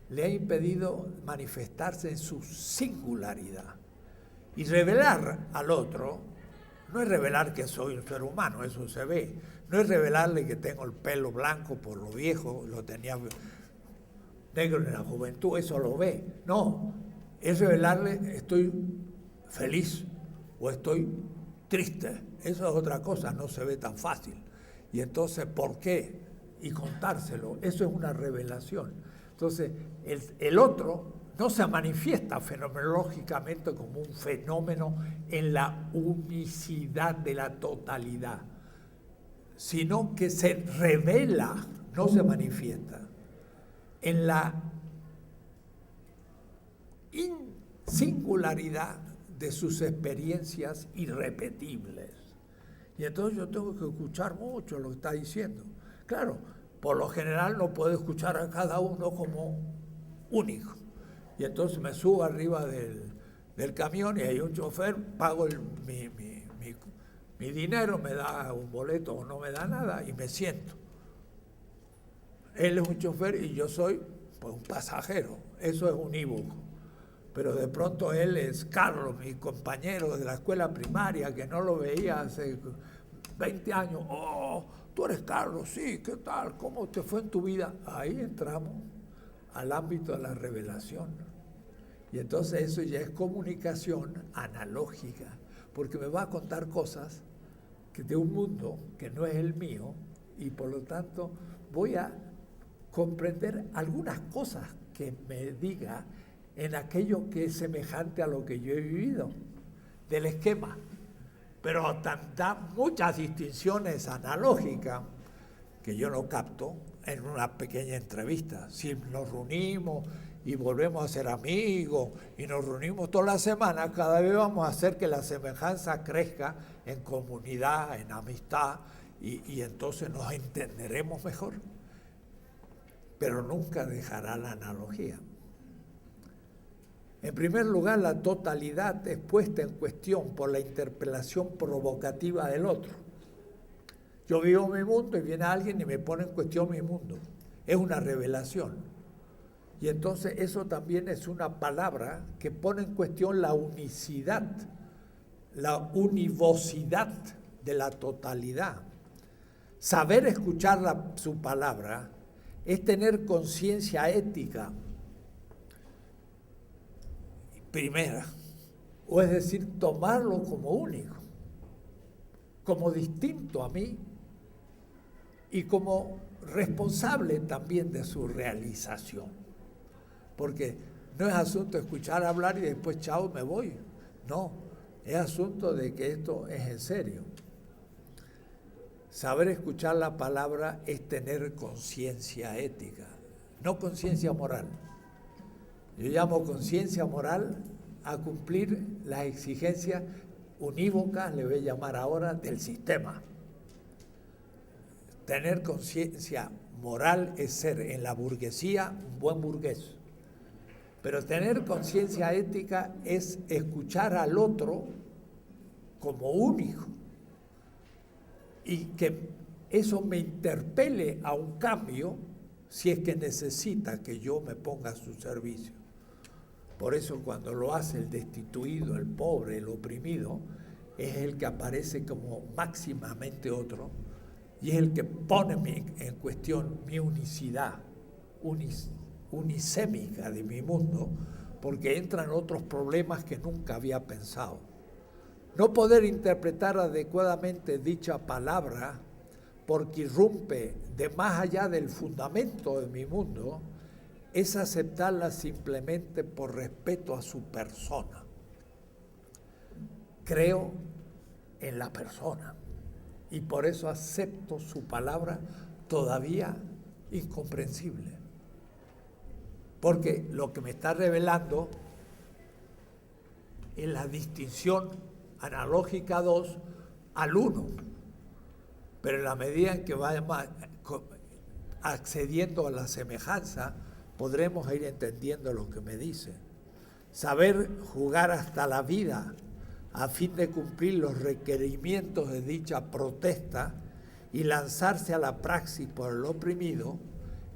Le ha impedido manifestarse en su singularidad. Y revelar al otro no es revelar que soy un ser humano, eso se ve. No es revelarle que tengo el pelo blanco por lo viejo, lo tenía negro en la juventud, eso lo ve. No, es revelarle estoy feliz o estoy triste. Eso es otra cosa, no se ve tan fácil. Y entonces, ¿por qué? Y contárselo, eso es una revelación. Entonces, el otro no se manifiesta fenomenológicamente como un fenómeno en la unicidad de la totalidad, sino que se revela, no se manifiesta, en la singularidad de sus experiencias irrepetibles. Y entonces yo tengo que escuchar mucho lo que está diciendo. Claro, por lo general no puedo escuchar a cada uno como único. Y entonces me subo arriba del camión y hay un chofer, pago mi dinero, me da un boleto o no me da nada y me siento. Él es un chofer y yo soy pues, un pasajero. Eso es unívoco. Pero de pronto él es Carlos, mi compañero de la escuela primaria, que no lo veía hace 20 años. Oh, tú eres Carlos, sí, ¿qué tal? ¿Cómo te fue en tu vida? Ahí entramos al ámbito de la revelación. Y entonces eso ya es comunicación analógica, porque me va a contar cosas que de un mundo que no es el mío, y por lo tanto voy a comprender algunas cosas que me diga en aquello que es semejante a lo que yo he vivido, del esquema. Pero da muchas distinciones analógicas que yo no capto en una pequeña entrevista. Si nos reunimos y volvemos a ser amigos y nos reunimos toda la semana, cada vez vamos a hacer que la semejanza crezca en comunidad, en amistad, y entonces nos entenderemos mejor. Pero nunca dejará la analogía. En primer lugar, la totalidad es puesta en cuestión por la interpelación provocativa del otro. Yo vivo mi mundo y viene alguien y me pone en cuestión mi mundo. Es una revelación. Y entonces eso también es una palabra que pone en cuestión la unicidad, la univocidad de la totalidad. Saber escuchar su palabra es tener conciencia ética primera, o es decir, tomarlo como único, como distinto a mí y como responsable también de su realización. Porque no es asunto de escuchar hablar y después chao, me voy. No, es asunto de que esto es en serio. Saber escuchar la palabra es tener conciencia ética, no conciencia moral. Yo llamo conciencia moral a cumplir las exigencias unívocas, le voy a llamar ahora, del sistema. Tener conciencia moral es ser en la burguesía un buen burgués. Pero tener conciencia ética es escuchar al otro como único y que eso me interpele a un cambio si es que necesita que yo me ponga a su servicio. Por eso cuando lo hace el destituido, el pobre, el oprimido, es el que aparece como máximamente otro y es el que pone en cuestión mi unicidad, unisémica de mi mundo, porque entran otros problemas que nunca había pensado. No poder interpretar adecuadamente dicha palabra porque irrumpe de más allá del fundamento de mi mundo, es aceptarla simplemente por respeto a su persona. Creo en la persona y por eso acepto su palabra todavía incomprensible. Porque lo que me está revelando es la distinción analógica 2 al 1. Pero en la medida en que vayamos accediendo a la semejanza, podremos ir entendiendo lo que me dice. Saber jugar hasta la vida a fin de cumplir los requerimientos de dicha protesta y lanzarse a la praxis por el oprimido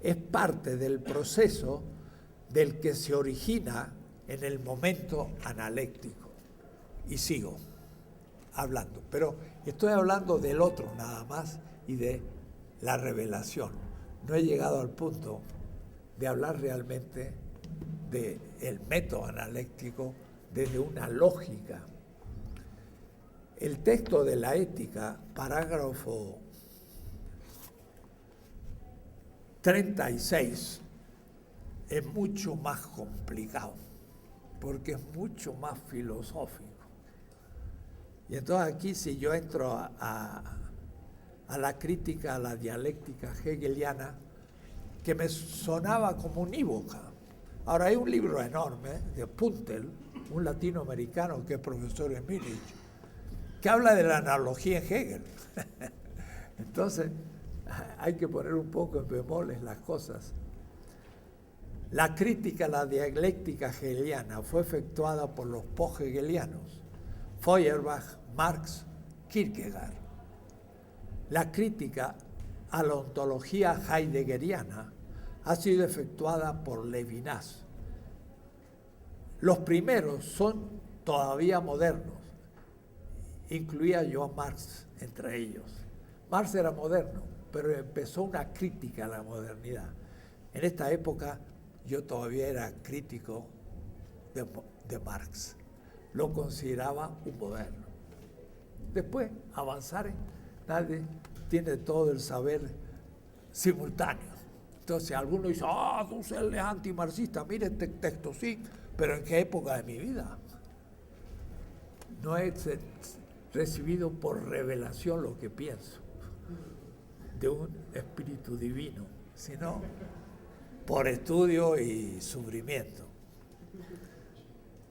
es parte del proceso del que se origina en el momento analéctico. Y sigo hablando, pero estoy hablando del otro nada más y de la revelación. No he llegado al punto de hablar realmente del método analéctico desde una lógica. el texto de la ética, parágrafo 36, es mucho más complicado, porque es mucho más filosófico. Y entonces aquí, si yo entro a la crítica, a la dialéctica hegeliana, que me sonaba como unívoca. Ahora hay un libro enorme de Puntel, un latinoamericano que es profesor en Múnich, que habla de la analogía en Hegel. Entonces, hay que poner un poco en bemoles las cosas. La crítica a la dialéctica hegeliana fue efectuada por los post-hegelianos, Feuerbach, Marx, Kierkegaard. La crítica a la ontología heideggeriana ha sido efectuada por Levinas. Los primeros son todavía modernos. Incluía yo a Marx entre ellos. Marx era moderno, pero empezó una crítica a la modernidad. En esta época yo todavía era crítico de Marx. Lo consideraba un moderno. Después, avanzar, nadie tiene todo el saber simultáneo. Entonces, alguno dice, tú eres antimarxista, mire este texto, sí, pero ¿en qué época de mi vida? No he recibido por revelación lo que pienso de un espíritu divino, sino por estudio y sufrimiento.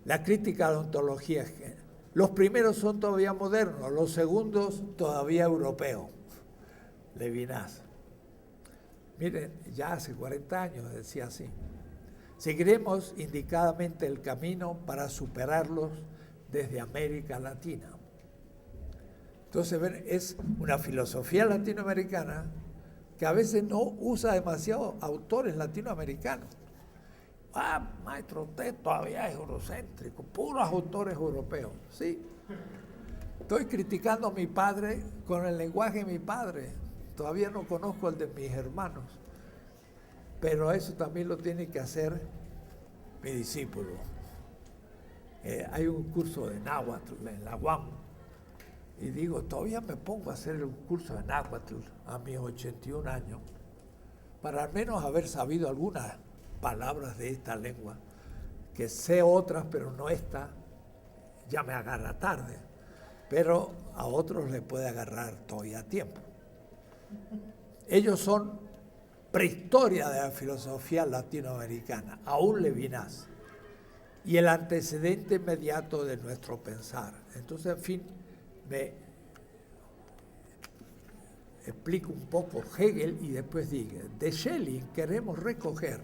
La crítica a la ontología, los primeros son todavía modernos, los segundos todavía europeos. Levinas. Miren, ya hace 40 años decía así. Seguiremos indicadamente el camino para superarlos desde América Latina. Entonces, ven, es una filosofía latinoamericana que a veces no usa demasiado autores latinoamericanos. Maestro, usted todavía es eurocéntrico, puros autores europeos. Sí. Estoy criticando a mi padre con el lenguaje de mi padre. Todavía no conozco el de mis hermanos. Pero eso también lo tiene que hacer mi discípulo. Hay un curso de náhuatl en la UAM. Y digo, todavía me pongo a hacer un curso de náhuatl a mis 81 años, para al menos haber sabido algunas palabras de esta lengua, que sé otras, pero no esta, ya me agarra tarde, pero a otros les puede agarrar todavía a tiempo. Ellos son prehistoria de la filosofía latinoamericana, aún Levinas, y el antecedente inmediato de nuestro pensar. Entonces, en fin, me explico un poco Hegel y después digo, de Schelling queremos recoger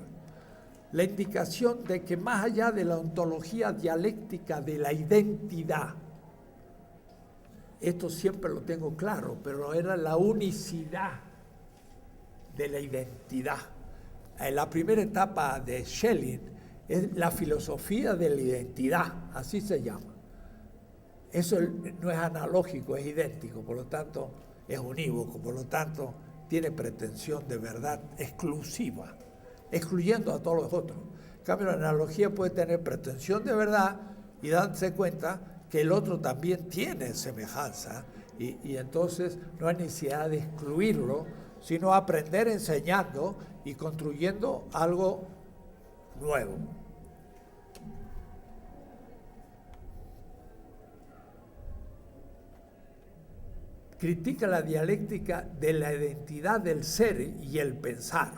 la indicación de que más allá de la ontología dialéctica de la identidad, esto siempre lo tengo claro, pero era la unicidad de la identidad. En la primera etapa de Schelling es la filosofía de la identidad, así se llama. Eso no es analógico, es idéntico, por lo tanto es unívoco, por lo tanto tiene pretensión de verdad exclusiva, excluyendo a todos los otros. En cambio, la analogía puede tener pretensión de verdad y darse cuenta que el otro también tiene semejanza y entonces no hay necesidad de excluirlo, sino aprender enseñando y construyendo algo nuevo. Critica la dialéctica de la identidad del ser y el pensar.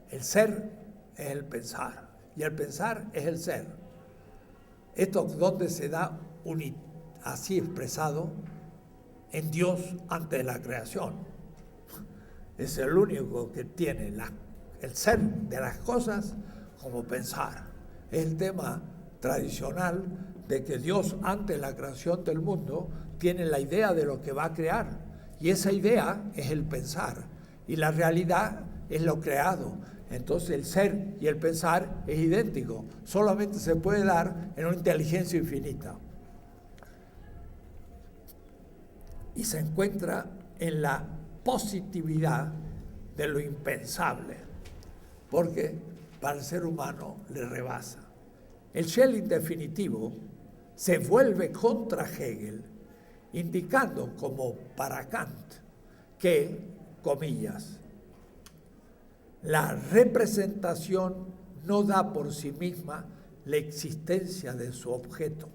El ser es el pensar y el pensar es el ser. Esto donde se da así expresado en Dios antes de la creación. Es el único que tiene el ser de las cosas como pensar. Es el tema tradicional de que Dios antes de la creación del mundo tiene la idea de lo que va a crear y esa idea es el pensar y la realidad es lo creado. Entonces el ser y el pensar es idéntico, solamente se puede dar en una inteligencia infinita. Y se encuentra en la positividad de lo impensable, porque para el ser humano le rebasa. El Schelling definitivo se vuelve contra Hegel, indicando como para Kant que, comillas, la representación no da por sí misma la existencia de su objeto.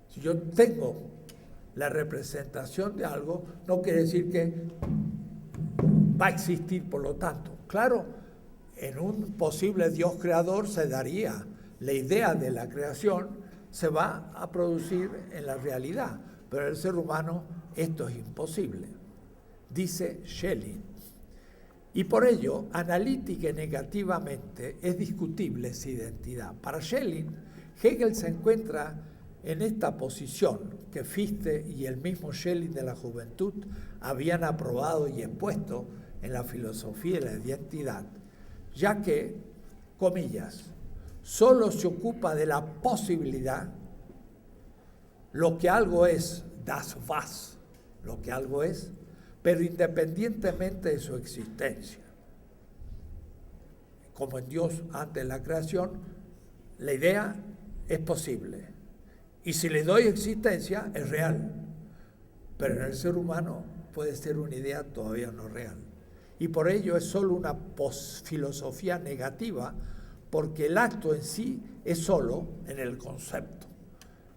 Si yo tengo la representación de algo, no quiere decir que va a existir por lo tanto. Claro, en un posible Dios creador se daría la idea de la creación, se va a producir en la realidad, pero en el ser humano esto es imposible, dice Schelling. Y por ello, analítica y negativamente es discutible esa identidad. Para Schelling, Hegel se encuentra en esta posición que Fichte y el mismo Schelling de la Juventud habían aprobado y expuesto en la filosofía de la identidad, ya que, comillas, solo se ocupa de la posibilidad, lo que algo es, das was, lo que algo es, pero independientemente de su existencia. Como en Dios antes de la creación, la idea es posible. Y si le doy existencia, es real. Pero en el ser humano puede ser una idea todavía no real. Y por ello es solo una filosofía negativa, porque el acto en sí es solo en el concepto.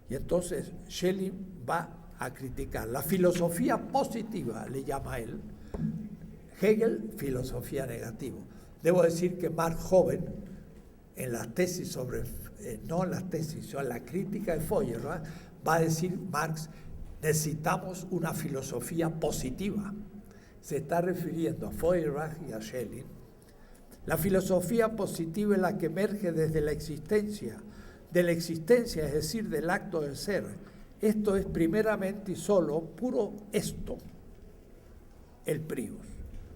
Y entonces Schelling va a criticar la filosofía positiva, le llama él, Hegel, filosofía negativa. Debo decir que Marx joven, en la tesis sobre, no en la tesis, sino en la crítica de Feuerbach, va a decir Marx, necesitamos una filosofía positiva. Se está refiriendo a Feuerbach y a Schelling. La filosofía positiva es la que emerge desde la existencia, de la existencia, es decir, del acto de ser. Esto es primeramente y solo puro esto, el prius.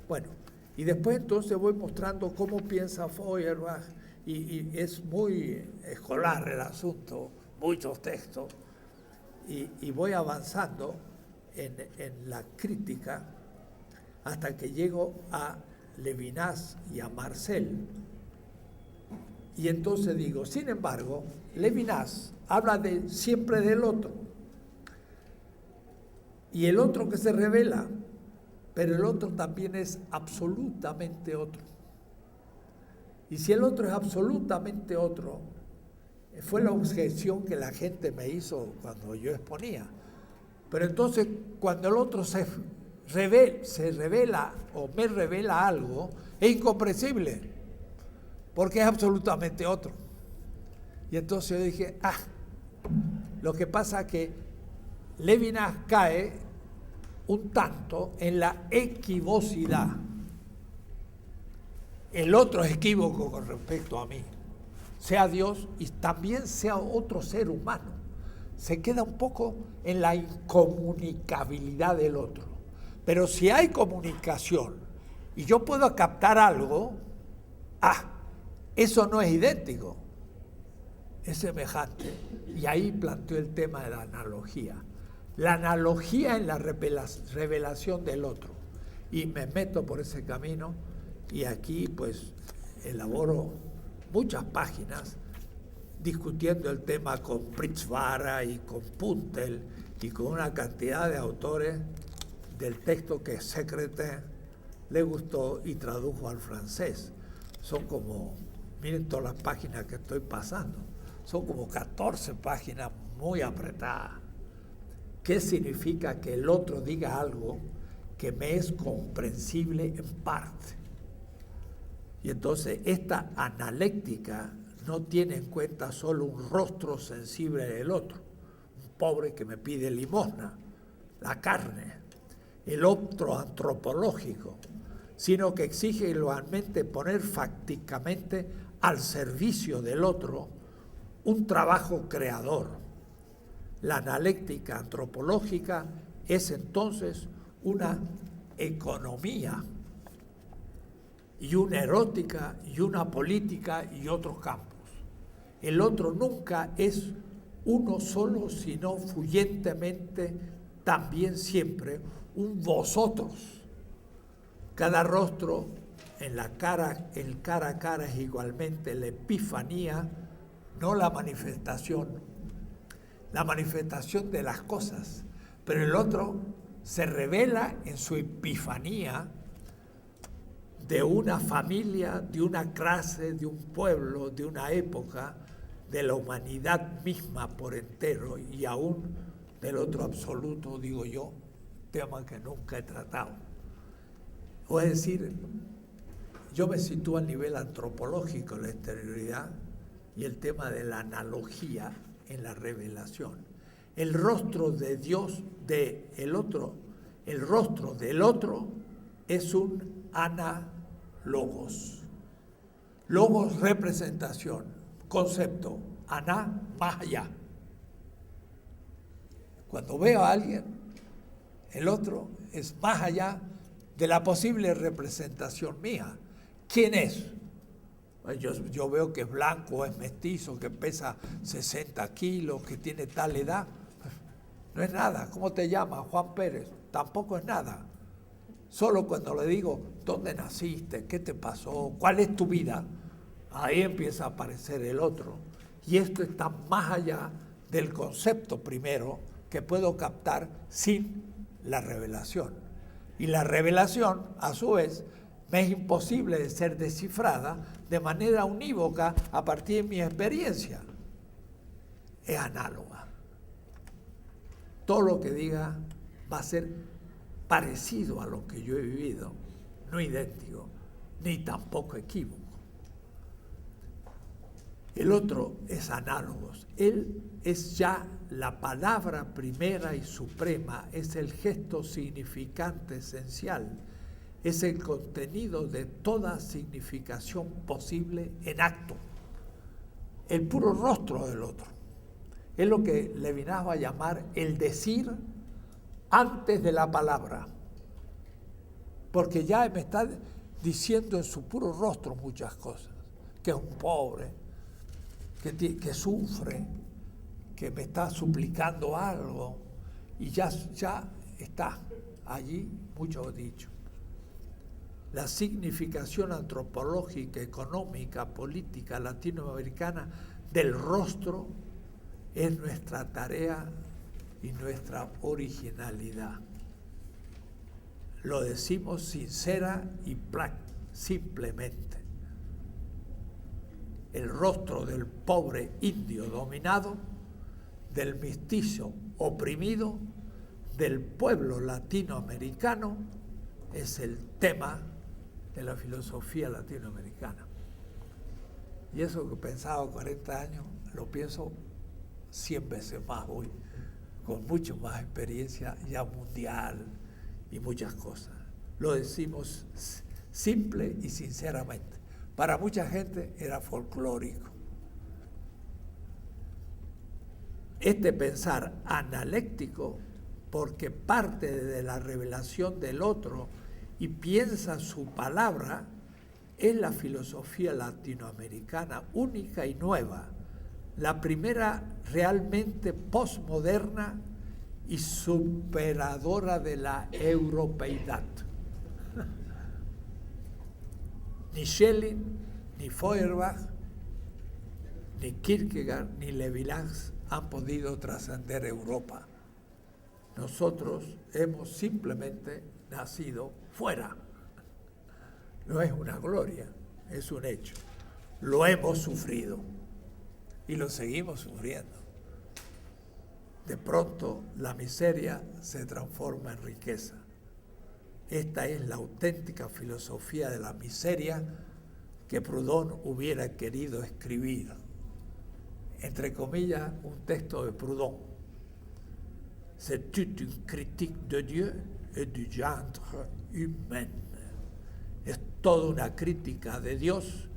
Bueno, y después entonces voy mostrando cómo piensa Feuerbach, y es muy escolar el asunto, muchos textos, y voy avanzando en la crítica hasta que llego a Levinas y a Marcel. Y entonces digo, sin embargo, Levinas habla siempre del otro. Y el otro que se revela, pero el otro también es absolutamente otro. Y si el otro es absolutamente otro, fue la objeción que la gente me hizo cuando yo exponía. Pero entonces, cuando el otro se revela o me revela algo, es incomprensible, porque es absolutamente otro. Y entonces yo dije, lo que pasa es que Levinas cae un tanto en la equivocidad. El otro es equívoco con respecto a mí, sea Dios y también sea otro ser humano. Se queda un poco en la incomunicabilidad del otro. Pero si hay comunicación y yo puedo captar algo, eso no es idéntico, es semejante. Y ahí planteó el tema de la analogía. La analogía en la revelación del otro. Y me meto por ese camino y aquí pues elaboro muchas páginas discutiendo el tema con Pritzvara y con Puntel y con una cantidad de autores del texto que Secreter le gustó y tradujo al francés. Son como, miren todas las páginas que estoy pasando, son como 14 páginas muy apretadas. ¿Qué significa que el otro diga algo que me es comprensible en parte? Y entonces esta analéctica no tiene en cuenta solo un rostro sensible del otro, un pobre que me pide limosna, la carne, el otro antropológico, sino que exige igualmente poner fácticamente al servicio del otro un trabajo creador. La analéctica antropológica es entonces una economía y una erótica y una política y otros campos. El otro nunca es uno solo, sino fuyentemente también siempre un vosotros. Cada rostro en la cara, el cara a cara es igualmente la epifanía, no la manifestación la manifestación de las cosas, pero el otro se revela en su epifanía de una familia, de una clase, de un pueblo, de una época, de la humanidad misma por entero y aún del otro absoluto, digo yo, tema que nunca he tratado. O es decir, yo me sitúo a nivel antropológico en la exterioridad y el tema de la analogía en la revelación. El rostro de Dios, el rostro del otro es un análogos. Logos, representación, concepto, aná, más allá. Cuando veo a alguien, el otro es más allá de la posible representación mía. ¿Quién es? Yo veo que es blanco, es mestizo, que pesa 60 kilos, que tiene tal edad. No es nada. ¿Cómo te llamas? Juan Pérez. Tampoco es nada. Solo cuando le digo, ¿dónde naciste? ¿Qué te pasó? ¿Cuál es tu vida? Ahí empieza a aparecer el otro. Y esto está más allá del concepto primero que puedo captar sin la revelación. Y la revelación, a su vez, me es imposible de ser descifrada de manera unívoca a partir de mi experiencia. Es análoga. Todo lo que diga va a ser parecido a lo que yo he vivido, no idéntico, ni tampoco equívoco. El otro es análogos. Él es ya la palabra primera y suprema, es el gesto significante esencial, es el contenido de toda significación posible en acto. El puro rostro del otro. Es lo que Levinas va a llamar el decir antes de la palabra. Porque ya me está diciendo en su puro rostro muchas cosas. Que es un pobre, que sufre, que me está suplicando algo. Y ya está allí mucho dicho. La significación antropológica, económica, política, latinoamericana del rostro es nuestra tarea y nuestra originalidad. Lo decimos sincera y simplemente. El rostro del pobre indio dominado, del mestizo oprimido, del pueblo latinoamericano, es el tema de la filosofía latinoamericana. Y eso que pensaba 40 años, lo pienso 100 veces más hoy, con mucho más experiencia ya mundial y muchas cosas. Lo decimos simple y sinceramente. Para mucha gente era folclórico. Este pensar analéctico, porque parte de la revelación del otro y piensa su palabra, es la filosofía latinoamericana única y nueva, la primera realmente postmoderna y superadora de la europeidad. Ni Schelling, ni Feuerbach, ni Kierkegaard, ni Levinas han podido trascender Europa. Nosotros hemos simplemente nacido fuera. No es una gloria, es un hecho. Lo hemos sufrido y lo seguimos sufriendo. De pronto la miseria se transforma en riqueza. Esta es la auténtica filosofía de la miseria que Proudhon hubiera querido escribir. Entre comillas, un texto de Proudhon. C'est toute une critique de Dieu et du genre humain. Es toda una crítica de Dios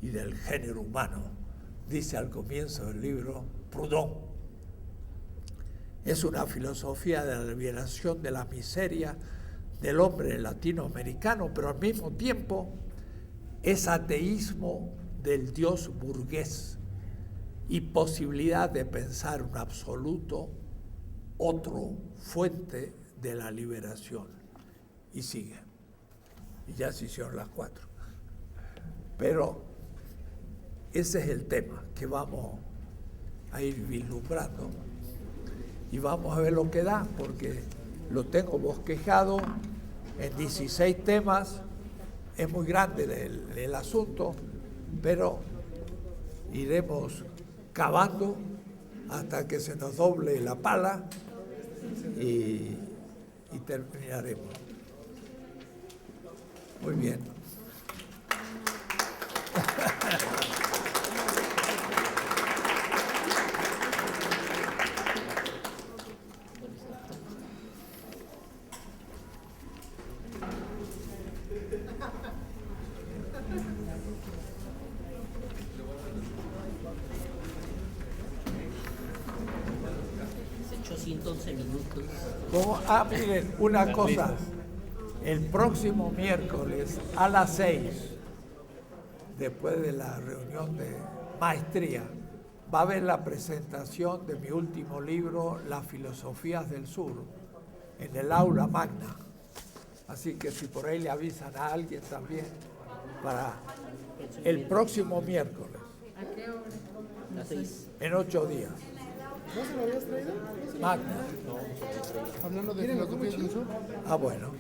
y del género humano, dice al comienzo del libro Proudhon. Es una filosofía de la liberación de la miseria del hombre latinoamericano, pero al mismo tiempo es ateísmo del Dios burgués y posibilidad de pensar un absoluto otro fuente de la liberación. Y sigue. Y ya se hicieron las 4. Pero ese es el tema que vamos a ir vislumbrando y vamos a ver lo que da, porque lo tengo bosquejado en 16 temas. Es muy grande el asunto, pero iremos cavando hasta que se nos doble la pala y terminaremos. Muy bien. Se echó 111 minutos. Miren, una cosa. El próximo miércoles a las 6, después de la reunión de maestría, va a haber la presentación de mi último libro, Las Filosofías del Sur, en el aula magna. Así que si por ahí le avisan a alguien también, para el próximo miércoles. ¿A qué hora? Las 6. En 8 días. ¿No se lo habías traído? Magna. Hablando de filosofía del sur. Ah, bueno.